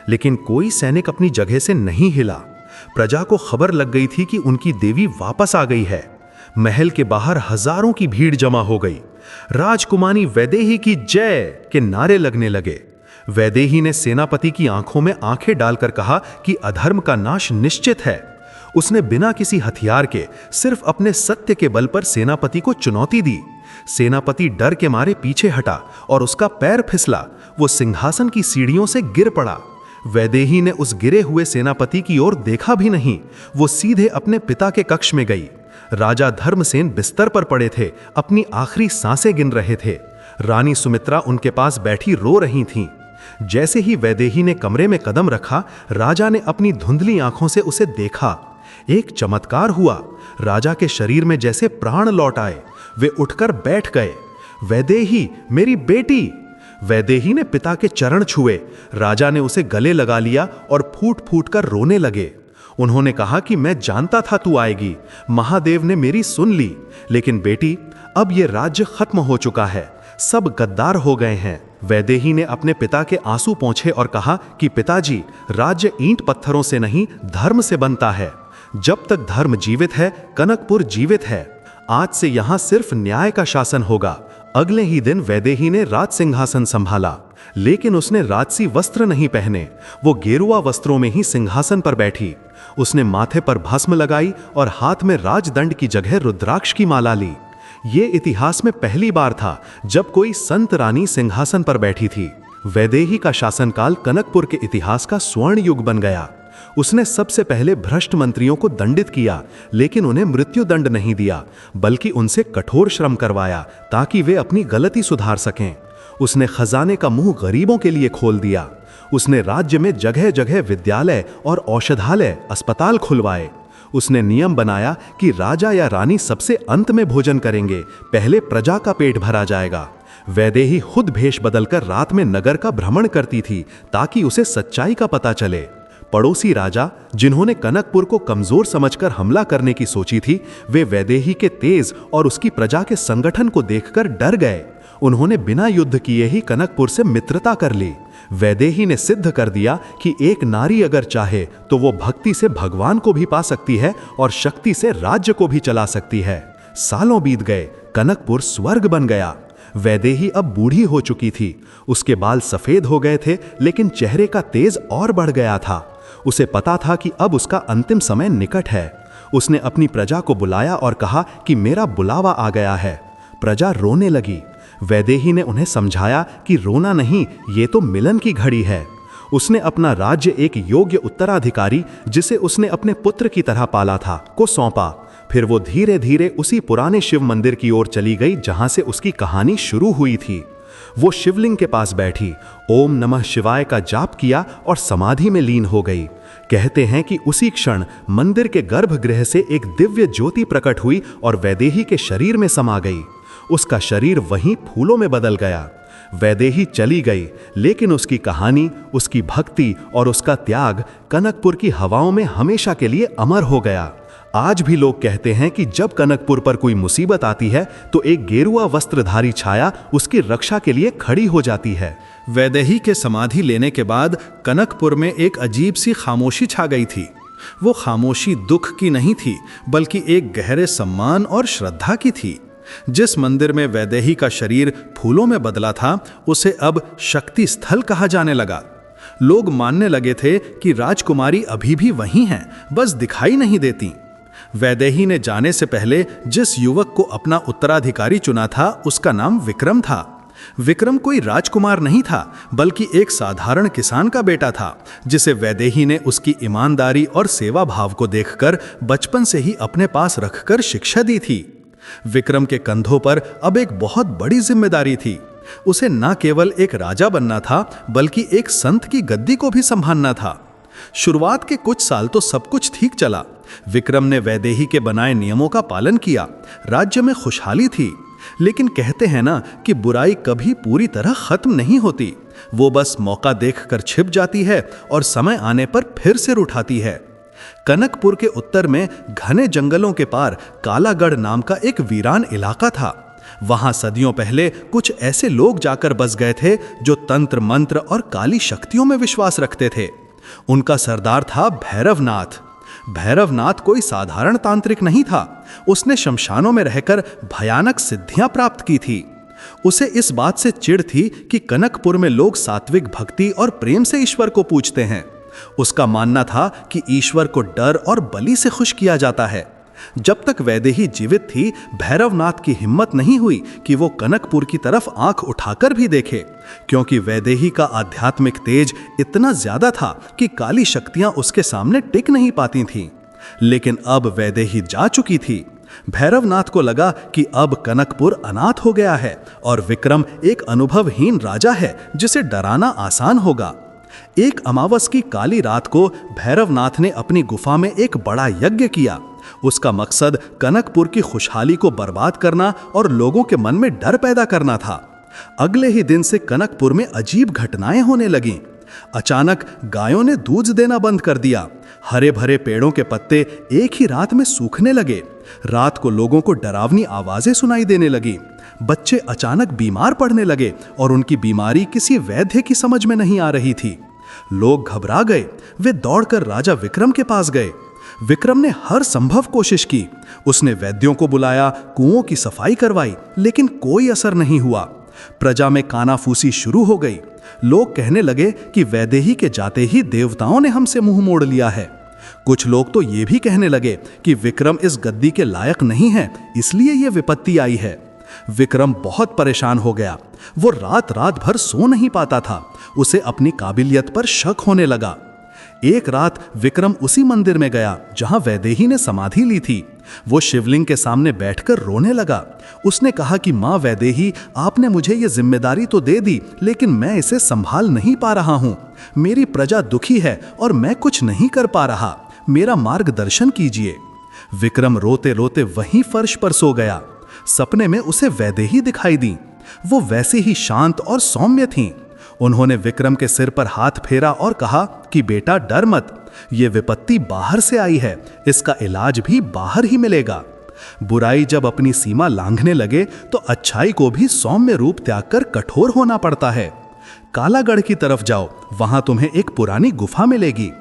लेकिन कोई सैनिक अपनी जगह से नहीं हिला। प्रजा को खबर लग गई थी कि उनकी देवी वापस आ गई है। महल के बाहर हजारों की भीड़ जमा हो गई। राजकुमारी वैदेही की जय के नारे लगने लगे। वैदेही ने सेनापति की आंखों में आंखें डालकर कहा कि अधर्म का नाश निश्चित है। उसने बिना किसी हथियार के सिर्फ अपने सत्य के बल पर सेनापति को चुनौती दी। सेनापति डर के मारे पीछे हटा और उसका पैर फिसला। वो सिंहासन की सीढ़ियों से गिर पड़ा। वैदेही ने उस गिरे हुए सेनापति की ओर देखा भी नहीं। वो सीधे अपने पिता के कक्ष में गई। राजा धर्मसेन बिस्तर पर पड़े थे, अपनी आखिरी सांसें गिन रहे थे। रानी सुमित्रा उनके पास बैठी रो रही थीं। जैसे ही वैदेही ने कमरे में कदम रखा, राजा ने अपनी धुंधली आंखों से उसे देखा। एक चमत्कार हुआ। राजा के शरीर में जैसे प्राण लौट आए। वे उठकर बैठ गए। वैदेही, मेरी बेटी। वैदेही ने पिता के चरण छुए। राजा ने उसे गले लगा लिया और फूट फूट कर रोने लगे। उन्होंने कहा कि मैं जानता था तू आएगी। महादेव ने मेरी सुन ली। लेकिन बेटी, अब यह राज्य खत्म हो चुका है। सब गद्दार हो गए हैं। वैदेही ने अपने पिता के आंसू पोंछे और कहा कि पिताजी, राज्य ईंट पत्थरों से नहीं, धर्म से बनता है। जब तक धर्म जीवित है, कनकपुर जीवित है। आज से यहां सिर्फ न्याय का शासन होगा। अगले ही दिन वैदेही ने राज सिंहासन संभाला, लेकिन उसने राजसी वस्त्र नहीं पहने। वो गेरुआ वस्त्रों में ही सिंहासन पर बैठी। उसने माथे पर भस्म लगाई और हाथ में राजदंड की जगह रुद्राक्ष की माला ली। ये इतिहास में पहली बार था जब कोई संत रानी सिंहासन पर बैठी थी। वैदेही का शासनकाल कनकपुर के इतिहास का स्वर्ण युग बन गया। उसने सबसे पहले भ्रष्ट मंत्रियों को दंडित किया, लेकिन उन्हें मृत्यु दंड नहीं दिया, बल्कि उनसे कठोर श्रम करवाया ताकि वे अपनी गलती सुधार सकें। उसने खजाने का मुंह गरीबों के लिए खोल दिया। उसने राज्य में जगह जगह विद्यालय और औषधालय, अस्पताल खुलवाए। उसने नियम बनाया कि राजा या रानी सबसे अंत में भोजन करेंगे, पहले प्रजा का पेट भरा जाएगा। वैदेही खुद भेष बदलकर रात में नगर का भ्रमण करती थी ताकि उसे सच्चाई का पता चले। पड़ोसी राजा, जिन्होंने कनकपुर को कमजोर समझकर हमला करने की सोची थी, वे वैदेही के तेज और उसकी प्रजा के संगठन को देखकर डर गए। उन्होंने बिना युद्ध किए ही कनकपुर से मित्रता कर ली। वैदेही ने सिद्ध कर दिया कि एक नारी अगर चाहे तो वो भक्ति से भगवान को भी पा सकती है और शक्ति से राज्य को भी चला सकती है। सालों बीत गए, कनकपुर स्वर्ग बन गया। वैदेही अब बूढ़ी हो चुकी थी। उसके बाल सफेद हो गए थे, लेकिन चेहरे का तेज और बढ़ गया था। उसे पता था कि अब उसका अंतिम समय निकट है। उसने अपनी प्रजा को बुलाया और कहा कि मेरा बुलावा आ गया है। प्रजा रोने लगी। वैदेही ने उन्हें समझाया कि रोना नहीं, ये तो मिलन की घड़ी है। उसने अपना राज्य एक योग्य उत्तराधिकारी, जिसे उसने अपने पुत्र की तरह पाला था, को सौंपा। फिर वो धीरे धीरे उसी पुराने शिव मंदिर की ओर चली गई जहां से उसकी कहानी शुरू हुई थी। वो शिवलिंग के पास बैठी, ओम नमः शिवाय का जाप किया और समाधि में लीन हो गई। कहते हैं कि उसी क्षण मंदिर के गर्भगृह से एक दिव्य ज्योति प्रकट हुई और वैदेही के शरीर में समा गई। उसका शरीर वहीं फूलों में बदल गया। वैदेही चली गई, लेकिन उसकी कहानी, उसकी भक्ति और उसका त्याग कनकपुर की हवाओं में हमेशा के लिए अमर हो गया। आज भी लोग कहते हैं कि जब कनकपुर पर कोई मुसीबत आती है तो एक गेरुआ वस्त्रधारी छाया उसकी रक्षा के लिए खड़ी हो जाती है। वैदेही के समाधि लेने के बाद कनकपुर में एक अजीब सी खामोशी छा गई थी। वो खामोशी दुख की नहीं थी, बल्कि एक गहरे सम्मान और श्रद्धा की थी। जिस मंदिर में वैदेही का शरीर फूलों में बदला था, उसे अब शक्ति स्थल कहा जाने लगा। लोग मानने लगे थे कि राजकुमारी अभी भी वहीं हैं, बस दिखाई नहीं देती। वैदेही ने जाने से पहले जिस युवक को अपना उत्तराधिकारी चुना था, उसका नाम विक्रम था। विक्रम कोई राजकुमार नहीं था, बल्कि एक साधारण किसान का बेटा था, जिसे वैदेही ने उसकी ईमानदारी और सेवा भाव को देखकर बचपन से ही अपने पास रखकर शिक्षा दी थी। विक्रम के कंधों पर अब एक बहुत बड़ी जिम्मेदारी थी। उसे न केवल एक राजा बनना था, बल्कि एक संत की गद्दी को भी संभालना था। शुरुआत के कुछ साल तो सब कुछ ठीक चला। विक्रम ने वैदेही के बनाए नियमों का पालन किया। राज्य में खुशहाली थी। लेकिन कहते हैं ना कि बुराई कभी पूरी तरह खत्म नहीं होती। वो बस मौका देखकर छिप जाती है और समय आने पर फिर सिर उठाती है। कनकपुर के उत्तर में घने जंगलों के पार कालागढ़ नाम का एक वीरान इलाका था। वहां सदियों पहले कुछ ऐसे लोग जाकर बस गए थे जो तंत्र मंत्र और काली शक्तियों में विश्वास रखते थे। उनका सरदार था भैरवनाथ। भैरवनाथ कोई साधारण तांत्रिक नहीं था। उसने शमशानों में रहकर भयानक सिद्धियां प्राप्त की थी। उसे इस बात से चिढ़ थी कि कनकपुर में लोग सात्विक भक्ति और प्रेम से ईश्वर को पूजते हैं। उसका मानना था कि ईश्वर को डर और बलि से खुश किया जाता है। जब तक वैदेही जीवित थी, भैरवनाथ की हिम्मत नहीं हुई कि वो कनकपुर की तरफ आंख उठाकर भी देखे, क्योंकि वैदेही का आध्यात्मिक तेज इतना ज्यादा था कि काली शक्तियां उसके सामने टिक नहीं पाती थीं। लेकिन अब वैदेही जा चुकी थी। भैरवनाथ को लगा कि अब कनकपुर अनाथ हो गया है और विक्रम एक अनुभवहीन राजा है जिसे डराना आसान होगा। एक अमावस की काली रात को भैरवनाथ ने अपनी गुफा में एक बड़ा यज्ञ किया। उसका मकसद कनकपुर की खुशहाली को बर्बाद करना और लोगों के मन में डर पैदा करना था। अगले ही दिन से कनकपुर में अजीब घटनाएं होने लगीं। अचानक गायों ने दूध देना बंद कर दिया। हरे भरे पेड़ों के पत्ते एक ही रात में सूखने लगे। रात को लोगों को डरावनी आवाजें सुनाई देने लगी। बच्चे अचानक बीमार पड़ने लगे और उनकी बीमारी किसी वैद्य की समझ में नहीं आ रही थी। लोग घबरा गए। वे दौड़कर राजा विक्रम के पास गए। विक्रम ने हर संभव कोशिश की। उसने वैद्यों को बुलाया, कुओं की सफाई करवाई, लेकिन कोई असर नहीं हुआ। प्रजा में कानाफूसी शुरू हो गई। लोग कहने लगे कि वैदेही के जाते ही देवताओं ने हमसे मुंह मोड़ लिया है। कुछ लोग तो ये भी कहने लगे कि विक्रम इस गद्दी के लायक नहीं है, इसलिए ये विपत्ति आई है। विक्रम बहुत परेशान हो गया। वो रात रात भर सो नहीं पाता था। उसे अपनी काबिलियत पर शक होने लगा। एक रात विक्रम उसी मंदिर में गया जहां वैदेही ने समाधि ली थी। वो शिवलिंग के सामने बैठकर रोने लगा। उसने कहा कि मां वैदेही, आपने मुझे ये जिम्मेदारी तो दे दी, लेकिन मैं इसे संभाल नहीं पा रहा हूं। मेरी प्रजा दुखी है और मैं कुछ नहीं कर पा रहा। मेरा मार्गदर्शन कीजिए। विक्रम रोते रोते वहीं फर्श पर सो गया। सपने में उसे वैदेही दिखाई दी। वो वैसे ही शांत और सौम्य थीं। उन्होंने विक्रम के सिर पर हाथ फेरा और कहा कि बेटा डर मत, ये विपत्ति बाहर से आई है, इसका इलाज भी बाहर ही मिलेगा। बुराई जब अपनी सीमा लांघने लगे तो अच्छाई को भी सौम्य रूप त्याग कर कठोर होना पड़ता है। कालागढ़ की तरफ जाओ, वहां तुम्हें एक पुरानी गुफा मिलेगी।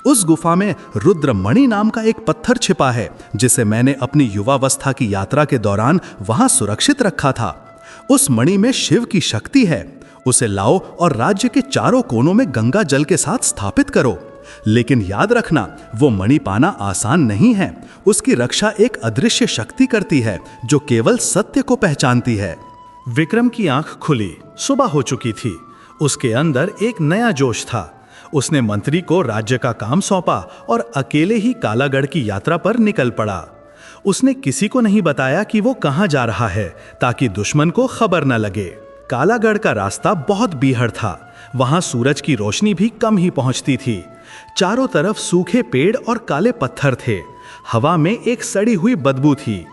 उस गुफा में रुद्रमणि नाम का एक पत्थर छिपा है, जिसे मैंने अपनी युवावस्था की यात्रा के दौरान वहां सुरक्षित रखा था। उस मणि में शिव की शक्ति है। उसे लाओ और राज्य के चारों कोनों में गंगा जल के साथ स्थापित करो। लेकिन याद रखना, वो मणि पाना आसान नहीं है। उसकी रक्षा एक अदृश्य शक्ति करती है जो केवल सत्य को पहचानती है। विक्रम की आंख खुली। सुबह हो चुकी थी। उसके अंदर एक नया जोश था। उसने मंत्री को राज्य का काम सौंपा और अकेले ही कालागढ़ की यात्रा पर निकल पड़ा। उसने किसी को नहीं बताया कि वो कहां जा रहा है, ताकि दुश्मन को खबर न लगे। कालागढ़ का रास्ता बहुत बीहड़ था। वहां सूरज की रोशनी भी कम ही पहुंचती थी। चारों तरफ सूखे पेड़ और काले पत्थर थे। हवा में एक सड़ी हुई बदबू थी।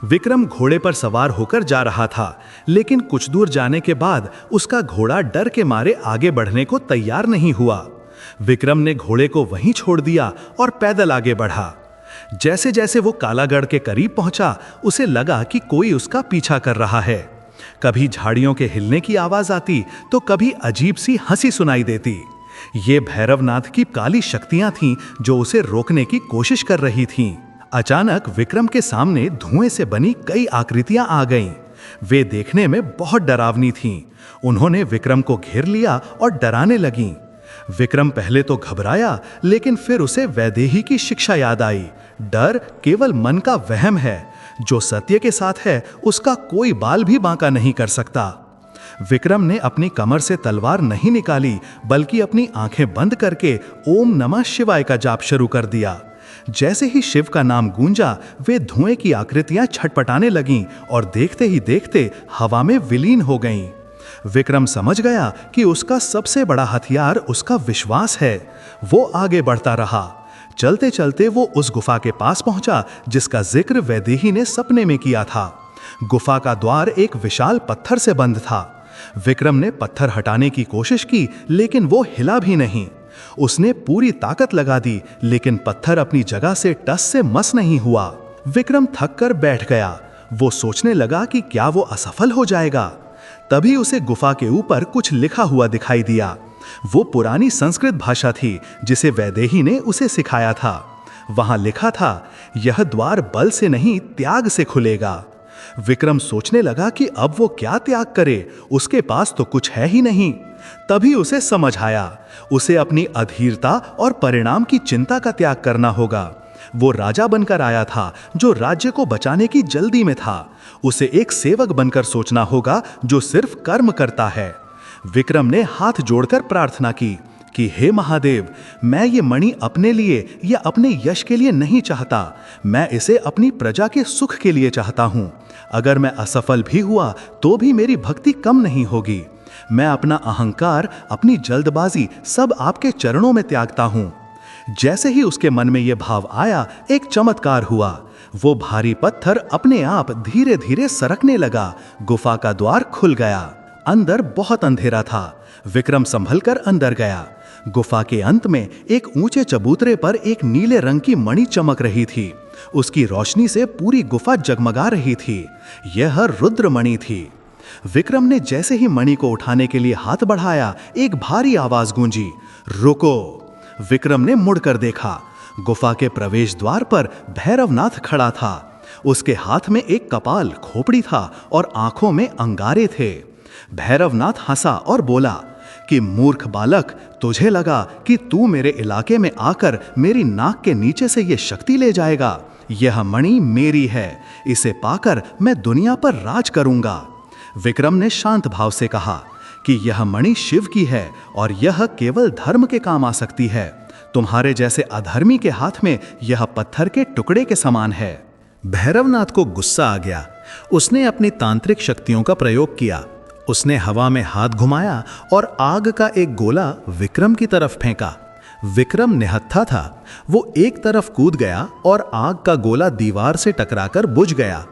विक्रम घोड़े पर सवार होकर जा रहा था, लेकिन कुछ दूर जाने के बाद उसका घोड़ा डर के मारे आगे बढ़ने को तैयार नहीं हुआ। विक्रम ने घोड़े को वहीं छोड़ दिया और पैदल आगे बढ़ा। जैसे जैसे वो कालागढ़ के करीब पहुंचा, उसे लगा कि कोई उसका पीछा कर रहा है। कभी झाड़ियों के हिलने की आवाज आती तो कभी अजीब सी हंसी सुनाई देती। ये भैरवनाथ की काली शक्तियां थीं जो उसे रोकने की कोशिश कर रही थीं। अचानक विक्रम के सामने धुएं से बनी कई आकृतियां आ गईं। वे देखने में बहुत डरावनी थीं। उन्होंने विक्रम को घेर लिया और डराने लगीं। विक्रम पहले तो घबराया, लेकिन फिर उसे वैदेही की शिक्षा याद आई। डर केवल मन का वहम है, जो सत्य के साथ है उसका कोई बाल भी बांका नहीं कर सकता। विक्रम ने अपनी कमर से तलवार नहीं निकाली, बल्कि अपनी आंखें बंद करके ओम नमः शिवाय का जाप शुरू कर दिया। जैसे ही शिव का नाम गूंजा, वे धुएं की आकृतियां छटपटाने लगीं और देखते ही देखते हवा में विलीन हो गईं। विक्रम समझ गया कि उसका सबसे बड़ा हथियार उसका विश्वास है। वो आगे बढ़ता रहा। चलते चलते वो उस गुफा के पास पहुंचा जिसका जिक्र वैदेही ने सपने में किया था। गुफा का द्वार एक विशाल पत्थर से बंद था। विक्रम ने पत्थर हटाने की कोशिश की, लेकिन वो हिला भी नहीं। उसने पूरी ताकत लगा दी, लेकिन पत्थर अपनी जगह से टस से मस नहीं हुआ। विक्रम थक कर बैठ गया। वो सोचने लगा कि क्या वो असफल हो जाएगा। तभी उसे गुफा के ऊपर कुछ लिखा हुआ दिखाई दिया। वो पुरानी संस्कृत भाषा थी जिसे वैदेही ने उसे सिखाया था। वहां लिखा था, यह द्वार बल से नहीं त्याग से खुलेगा। विक्रम सोचने लगा कि अब वो क्या त्याग करे, उसके पास तो कुछ है ही नहीं। तभी उसे समझ आया, उसे अपनी अधीरता और परिणाम की चिंता का त्याग करना होगा। वो राजा बनकर आया था जो राज्य को बचाने की जल्दी में था। उसे एक सेवक बनकर सोचना होगा जो सिर्फ कर्म करता है। विक्रम ने हाथ जोड़कर प्रार्थना की कि हे महादेव, मैं ये मणि अपने लिए या अपने यश के लिए नहीं चाहता। मैं इसे अपनी प्रजा के सुख के लिए चाहता हूँ। अगर मैं असफल भी हुआ तो भी मेरी भक्ति कम नहीं होगी। मैं अपना अहंकार, अपनी जल्दबाजी सब आपके चरणों में त्यागता हूँ। जैसे ही उसके मन में यह भाव आया, एक चमत्कार हुआ। वो भारी पत्थर अपने आप धीरे धीरे सरकने लगा। गुफा का द्वार खुल गया। अंदर बहुत अंधेरा था। विक्रम संभलकर अंदर गया। गुफा के अंत में एक ऊंचे चबूतरे पर एक नीले रंग की मणि चमक रही थी। उसकी रोशनी से पूरी गुफा जगमगा रही थी। यह रुद्रमणि थी। विक्रम ने जैसे ही मणि को उठाने के लिए हाथ बढ़ाया, एक भारी आवाज गूंजी, रुको। विक्रम ने मुड़कर देखा। गुफा के प्रवेश द्वार पर भैरवनाथ खड़ा था। उसके हाथ में एक कपाल, खोपड़ी था और आंखों में अंगारे थे। भैरवनाथ हंसा और बोला कि मूर्ख बालक, तुझे लगा कि तू मेरे इलाके में आकर मेरी नाक के नीचे से ये शक्ति ले जाएगा। यह मणि मेरी है। इसे पाकर मैं दुनिया पर राज करूंगा। विक्रम ने शांत भाव से कहा कि यह मणि शिव की है और यह केवल धर्म के काम आ सकती है। तुम्हारे जैसे अधर्मी के हाथ में यह पत्थर के टुकड़े के समान है। भैरवनाथ को गुस्सा आ गया। उसने अपनी तांत्रिक शक्तियों का प्रयोग किया। उसने हवा में हाथ घुमाया और आग का एक गोला विक्रम की तरफ फेंका। विक्रम निहत्था था। वो एक तरफ कूद गया और आग का गोला दीवार से टकराकर बुझ गया।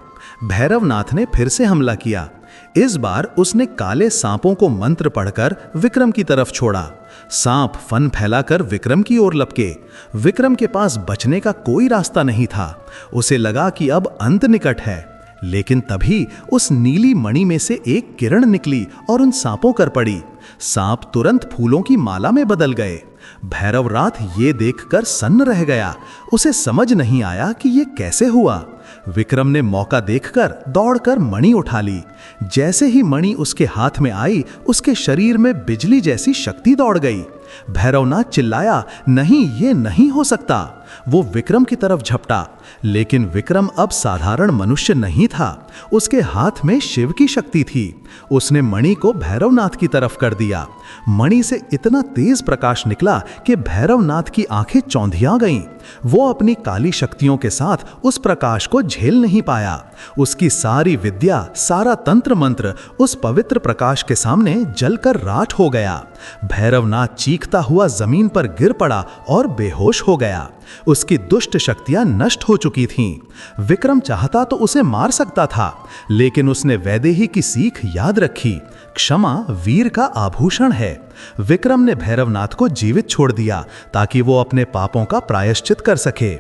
भैरवनाथ ने फिर से हमला किया। इस बार उसने काले सांपों को मंत्र पढ़कर विक्रम की तरफ छोड़ा। सांप फन फैलाकर विक्रम की ओर लपके। विक्रम के पास बचने का कोई रास्ता नहीं था। उसे लगा कि अब अंत निकट है। लेकिन तभी उस नीली मणि में से एक किरण निकली और उन सांपों कर पड़ी। सांप तुरंत फूलों की माला में बदल गए। भैरवनाथ ये देखकर सन्न रह गया। उसे समझ नहीं आया कि ये कैसे हुआ। विक्रम ने मौका देखकर दौड़कर मणि उठा ली। जैसे ही मणि उसके हाथ में आई, उसके शरीर में बिजली जैसी शक्ति दौड़ गई। भैरवनाथ चिल्लाया, नहीं, ये नहीं हो सकता। वो विक्रम की तरफ झपटा, लेकिन विक्रम अब साधारण मनुष्य नहीं था। उसके हाथ में शिव की शक्ति थी। उसने मणि को भैरवनाथ की तरफ कर दिया। मणि से इतना तेज प्रकाश निकला कि भैरवनाथ की आंखें चौंधिया गईं। वो अपनी काली शक्तियों के साथ उस प्रकाश को झेल नहीं पाया। उसकी सारी विद्या, सारा तंत्र मंत्र उस पवित्र प्रकाश के सामने जलकर राख हो गया। भैरवनाथ चीखता हुआ जमीन पर गिर पड़ा और बेहोश हो गया। उसकी दुष्ट शक्तियां नष्ट हो चुकी थीं। विक्रम चाहता तो उसे मार सकता था, लेकिन उसने वैदेही की सीख याद रखी, क्षमा वीर का आभूषण है। विक्रम ने भैरवनाथ को जीवित छोड़ दिया ताकि वो अपने पापों का प्रायश्चित कर सके।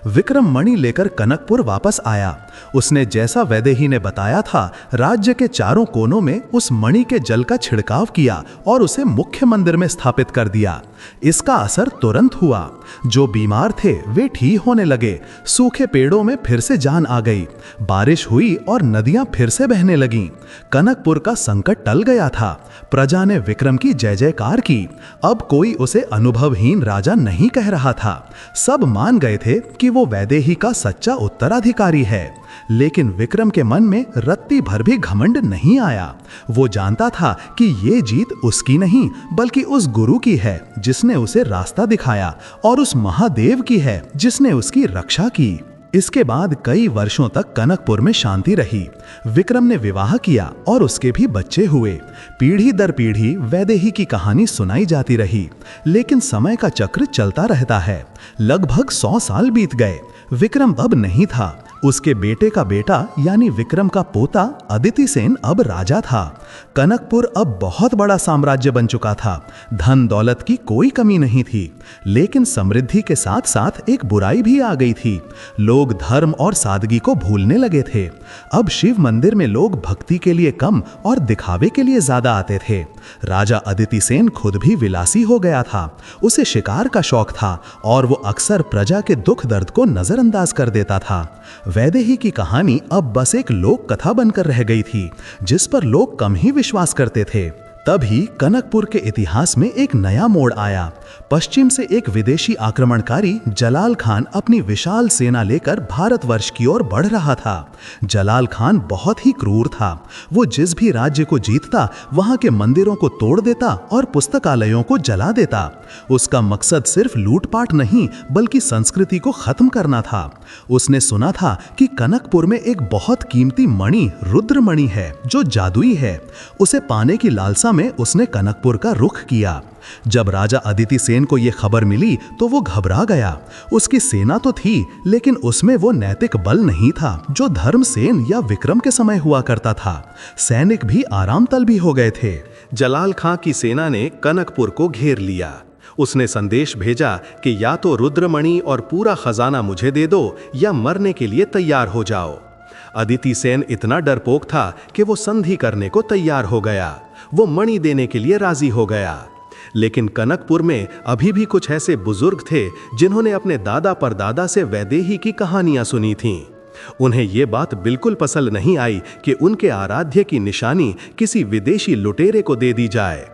विक्रम मणि लेकर कनकपुर वापस आया। उसने जैसा वैदेही ने बताया था, राज्य के चारों कोनों में उस मणि के जल का छिड़काव किया और उसे मुख्य मंदिर में स्थापित कर दिया। इसका असर तुरंत हुआ। जो बीमार थे वे ठीक होने लगे, सूखे पेड़ों में फिर से जान आ गई, बारिश हुई और नदियां फिर से बहने लगीं। कनकपुर का संकट टल गया था। प्रजा ने विक्रम की जय जयकार की। अब कोई उसे अनुभवहीन राजा नहीं कह रहा था। सब मान गए थे कि वो वैदेही का सच्चा उत्तराधिकारी है। लेकिन विक्रम के मन में रत्ती भर भी घमंड नहीं आया। वो जानता था कि ये जीत उसकी नहीं बल्कि उस गुरु की है जिसने उसे रास्ता दिखाया, और उस महादेव की है जिसने उसकी रक्षा की। इसके बाद कई वर्षों तक कनकपुर में शांति रही। विक्रम ने विवाह किया और उसके भी बच्चे हुए। पीढ़ी दर पीढ़ी वैदेही की कहानी सुनाई जाती रही। लेकिन समय का चक्र चलता रहता है। लगभग 100 साल बीत गए। विक्रम अब नहीं था। उसके बेटे का बेटा यानी विक्रम का पोता अदितिसेन अब राजा था। कनकपुर अब बहुत बड़ा साम्राज्य बन चुका था। धन दौलत की कोई कमी नहीं थी, लेकिन समृद्धि के साथ साथ एक बुराई भी आ गई थी। लोग धर्म और सादगी को भूलने लगे थे। अब शिव मंदिर में लोग भक्ति के लिए कम और दिखावे के लिए ज्यादा आते थे। राजा अदितिसेन खुद भी विलासी हो गया था। उसे शिकार का शौक था और वो अक्सर प्रजा के दुख दर्द को नजरअंदाज कर देता था। वैदेही की कहानी अब बस एक लोक कथा बनकर रह गई थी, जिस पर लोग कम ही विश्वास करते थे। तभी कनकपुर के इतिहास में एक नया मोड़ आया। पश्चिम से एक विदेशी आक्रमणकारी जलाल खान अपनी विशाल सेना लेकर भारतवर्ष की ओर बढ़ रहा था। जलाल खान बहुत ही क्रूर था। वो जिस भी राज्य को जीतता वहां के मंदिरों को तोड़ देता और पुस्तकालयों को जला देता। उसका मकसद सिर्फ लूटपाट नहीं बल्कि संस्कृति को खत्म करना था। उसने सुना था कि कनकपुर में एक बहुत कीमती मणि रुद्रमणि है जो जादुई है। उसे पाने की लालसा में उसने कनकपुर का रुख किया। जब राजा अदितिसेन को यह खबर मिली तो वो घबरा गया। उसकी सेना तो थी, लेकिन उसमें वो नैतिक बल नहीं था जो धर्मसेन या विक्रम के समय हुआ करता था। सैनिक भी आराम तल भी हो गए थे। जलाल खां की सेना ने कनकपुर को घेर लिया। उसने संदेश भेजा कि या तो रुद्रमणि और पूरा खजाना मुझे दे दो या मरने के लिए तैयार हो जाओ। अदितिसेन इतना डरपोक था कि वो संधि करने को तैयार हो गया। वो मणि देने के लिए राजी हो गया। लेकिन कनकपुर में अभी भी कुछ ऐसे बुजुर्ग थे जिन्होंने अपने दादा परदादा से वैदेही की कहानियां सुनी थीं। उन्हें ये बात बिल्कुल पसंद नहीं आई कि उनके आराध्य की निशानी किसी विदेशी लुटेरे को दे दी जाए।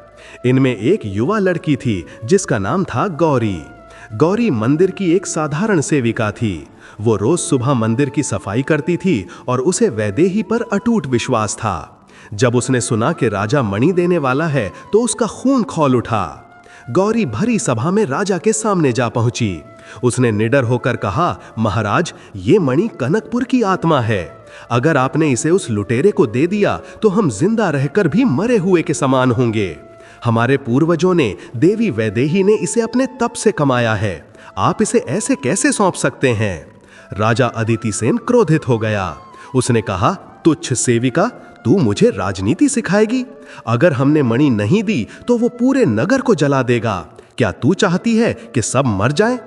इनमें एक युवा लड़की थी जिसका नाम था गौरी। गौरी मंदिर की एक साधारण सेविका थी। वो रोज सुबह मंदिर की सफाई करती थी और उसे वैदेही पर अटूट विश्वास था। जब उसने सुना कि राजा मणि देने वाला है तो उसका खून खौल उठा। गौरी भरी सभा में राजा के सामने जा पहुंची। उसने निडर होकर कहा, महाराज, ये मणि कनकपुर की आत्मा है। अगर आपने इसे उस लुटेरे को दे दिया तो हम जिंदा रहकर भी मरे हुए के समान होंगे। हमारे पूर्वजों ने, देवी वैदेही ने इसे अपने तप से कमाया है। आप इसे ऐसे कैसे सौंप सकते हैं? राजा अदितिसेन क्रोधित हो गया। उसने कहा, तुच्छ सेविका, तू मुझे राजनीति सिखाएगी? अगर हमने मणि नहीं दी तो वो पूरे नगर को जला देगा। क्या तू चाहती है कि सब मर जाएं?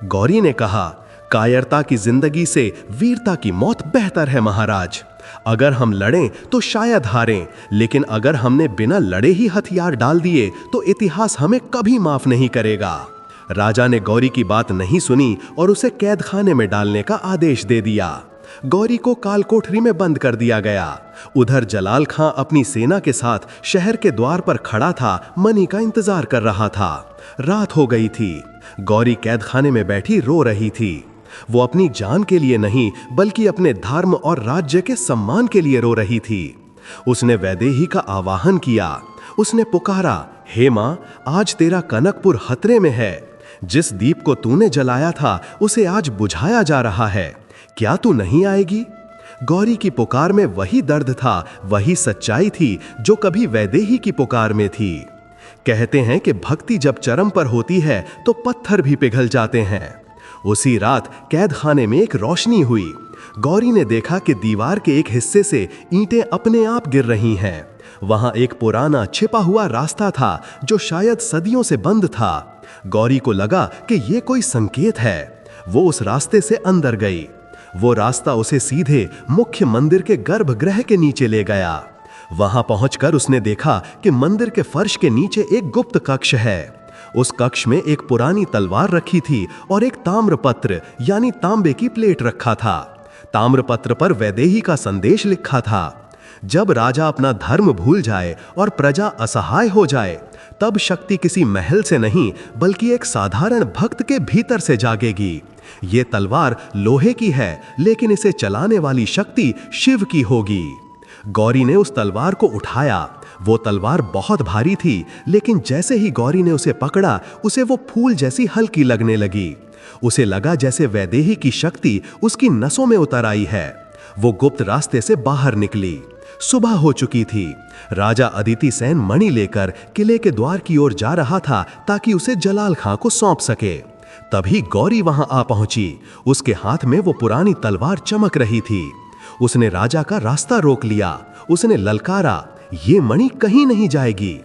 गौरी ने कहा, कायरता की जिंदगी से वीरता की मौत बेहतर है महाराज। अगर हम लड़ें तो शायद हारें, लेकिन अगर हमने बिना लड़े ही हथियार डाल दिए तो इतिहास हमें कभी माफ नहीं करेगा। राजा ने गौरी की बात नहीं सुनी और उसे कैद खाने में डालने का आदेश दे दिया। गौरी को काल कोठरी में बंद कर दिया गया। उधर जलाल खां अपनी सेना के साथ शहर के द्वार पर खड़ा था, मणि का इंतजार कर रहा था। रात हो गई थी। गौरी कैद खाने में बैठी रो रही थी। वो अपनी जान के लिए नहीं बल्कि अपने धर्म और राज्य के सम्मान के लिए रो रही थी। उसने वैदेही का आवाहन किया। उसने पुकारा, हे मां, आज तेरा कनकपुर खतरे में है। जिस दीप को तूने जलाया था उसे आज बुझाया जा रहा है। क्या तू नहीं आएगी? गौरी की पुकार में वही दर्द था, वही सच्चाई थी जो कभी वैदेही की पुकार में थी। कहते हैं कि भक्ति जब चरम पर होती है तो पत्थर भी पिघल जाते हैं। उसी रात कैद खाने में एक रोशनी हुई। गौरी ने देखा कि दीवार के एक हिस्से से ईंटें अपने आप गिर रही हैं। वहां एक पुराना छिपा हुआ रास्ता था जो शायद सदियों से बंद था। गौरी को लगा कि ये कोई संकेत है। वो उस रास्ते से अंदर गई। वो रास्ता उसे सीधे मुख्य मंदिर के गर्भगृह के नीचे ले गया। वहां पहुंचकर उसने देखा कि मंदिर के फर्श के नीचे एक गुप्त कक्ष है। उस कक्ष में एक पुरानी तलवार रखी थी और एक ताम्रपत्र यानी तांबे की प्लेट रखा था। ताम्रपत्र पर वैदेही का संदेश लिखा था। जब राजा अपना धर्म भूल जाए और प्रजा असहाय हो जाए, तब शक्ति किसी महल से नहीं बल्कि एक साधारण भक्त के भीतर से जागेगी। ये तलवार लोहे की है, लेकिन इसे चलाने वाली शक्ति शिव की होगी। गौरी ने उस तलवार को उठाया। वो तलवार बहुत भारी थी, लेकिन जैसे ही गौरी ने उसे पकड़ा, उसे वो फूल जैसी हल्की लगने लगी। उसे लगा जैसे वैदेही की शक्ति उसकी नसों में उतर आई है। वो गुप्त रास्ते से बाहर निकली। सुबह हो चुकी थी। राजा अदिति सेन मणि लेकर किले के द्वार की ओर जा रहा था ताकि उसे जलाल खां को सौंप सके। तभी गौरी वहां आ पहुंची। उसके हाथ में वो पुरानी तलवार चमक रही थी। उसने राजा का रास्ता रोक लिया। उसने ललकारा, ये मणि कहीं नहीं जाएगी।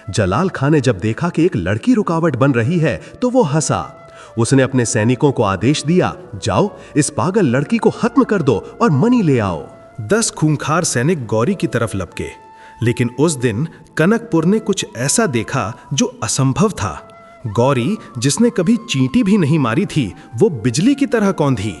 जलाल खां ने जब देखा कि एक लड़की रुकावट बन रही है तो वो हंसा। उसने अपने सैनिकों को आदेश दिया, जाओ इस पागल लड़की को खत्म कर दो और मणि ले आओ। 10 खूंखार सैनिक गौरी की तरफ लपके, लेकिन उस दिन कनकपुर ने कुछ ऐसा देखा जो असंभव था। गौरी, जिसने कभी चींटी भी नहीं मारी थी, वो बिजली की तरह कौंधी।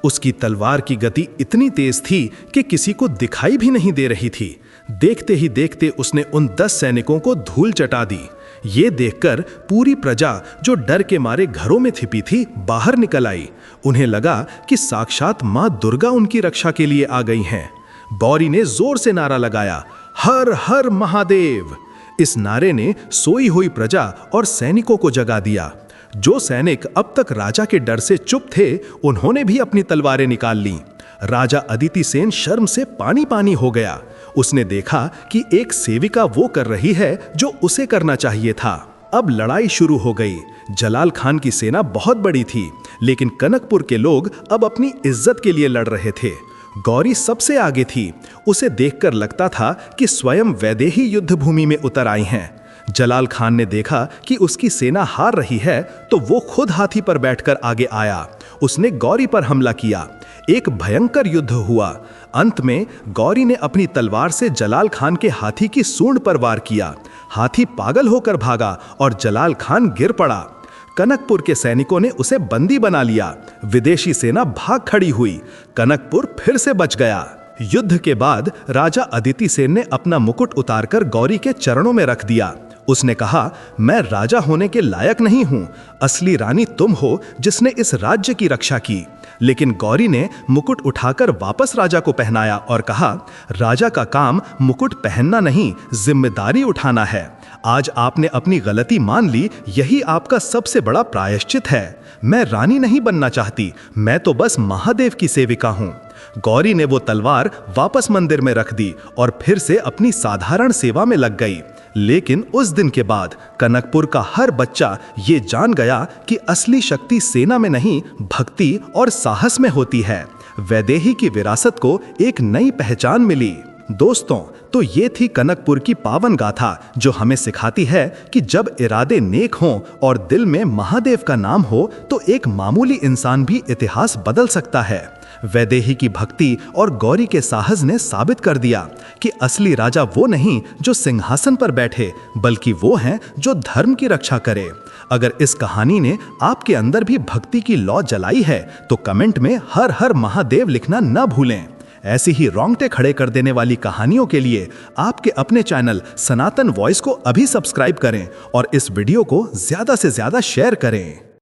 उसकी तलवार की गति इतनी तेज थी कि किसी को दिखाई भी नहीं दे रही थी। देखते ही देखते उसने उन 10 सैनिकों को धूल चटा दी। ये देखकर पूरी प्रजा, जो डर के मारे घरों में छिपी थी, बाहर निकल आई। उन्हें लगा कि साक्षात मां दुर्गा उनकी रक्षा के लिए आ गई हैं। गौरी ने जोर से नारा लगाया, हर हर महादेव। इस नारे ने सोई हुई प्रजा और सैनिकों को जगा दिया। जो सैनिक अब तक राजा के डर से चुप थे, उन्होंने भी अपनी तलवारें निकाल लीं। राजा अदिति सेन शर्म से पानी पानी हो गया। उसने देखा कि एक सेविका वो कर रही है जो उसे करना चाहिए था। अब लड़ाई शुरू हो गई। जलाल खान की सेना बहुत बड़ी थी, लेकिन कनकपुर के लोग अब अपनी इज्जत के लिए लड़ रहे थे। गौरी सबसे आगे थी। उसे देखकर लगता था कि स्वयं वैदेही युद्ध भूमि में उतर आई हैं। जलाल खान ने देखा कि उसकी सेना हार रही है, तो वो खुद हाथी पर बैठकर आगे आया। उसने गौरी पर हमला किया। एक भयंकर युद्ध हुआ। अंत में गौरी ने अपनी तलवार से जलाल खान के हाथी की सूंड पर वार किया। हाथी पागल होकर भागा और जलाल खान गिर पड़ा। कनकपुर के सैनिकों ने उसे बंदी बना लिया। विदेशी सेना भाग खड़ी हुई। कनकपुर फिर से बच गया। युद्ध के बाद राजा अदिति सेन ने अपना मुकुट उतारकर गौरी के चरणों में रख दिया। उसने कहा, मैं राजा होने के लायक नहीं हूं। असली रानी तुम हो जिसने इस राज्य की रक्षा की। लेकिन गौरी ने मुकुट उठाकर वापस राजा को पहनाया और कहा, राजा का काम मुकुट पहनना नहीं, जिम्मेदारी उठाना है। आज आपने अपनी गलती मान ली, यही आपका सबसे बड़ा प्रायश्चित है। मैं रानी नहीं बनना चाहती, मैं तो बस महादेव की सेविका हूं। गौरी ने वो तलवार वापस मंदिर में रख दी और फिर से अपनी साधारण सेवा में लग गई। लेकिन उस दिन के बाद कनकपुर का हर बच्चा ये जान गया कि असली शक्ति सेना में नहीं, भक्ति और साहस में होती है। वैदेही की विरासत को एक नई पहचान मिली। दोस्तों, तो ये थी कनकपुर की पावन गाथा, जो हमें सिखाती है कि जब इरादे नेक हों और दिल में महादेव का नाम हो, तो एक मामूली इंसान भी इतिहास बदल सकता है। वैदेही की भक्ति और गौरी के साहस ने साबित कर दिया कि असली राजा वो नहीं जो सिंहासन पर बैठे, बल्कि वो हैं जो धर्म की रक्षा करे। अगर इस कहानी ने आपके अंदर भी भक्ति की लौ जलाई है, तो कमेंट में हर हर महादेव लिखना न भूलें। ऐसी ही रोंगटे खड़े कर देने वाली कहानियों के लिए आपके अपने चैनल सनातन वॉइस को अभी सब्सक्राइब करें और इस वीडियो को ज्यादा से ज्यादा शेयर करें।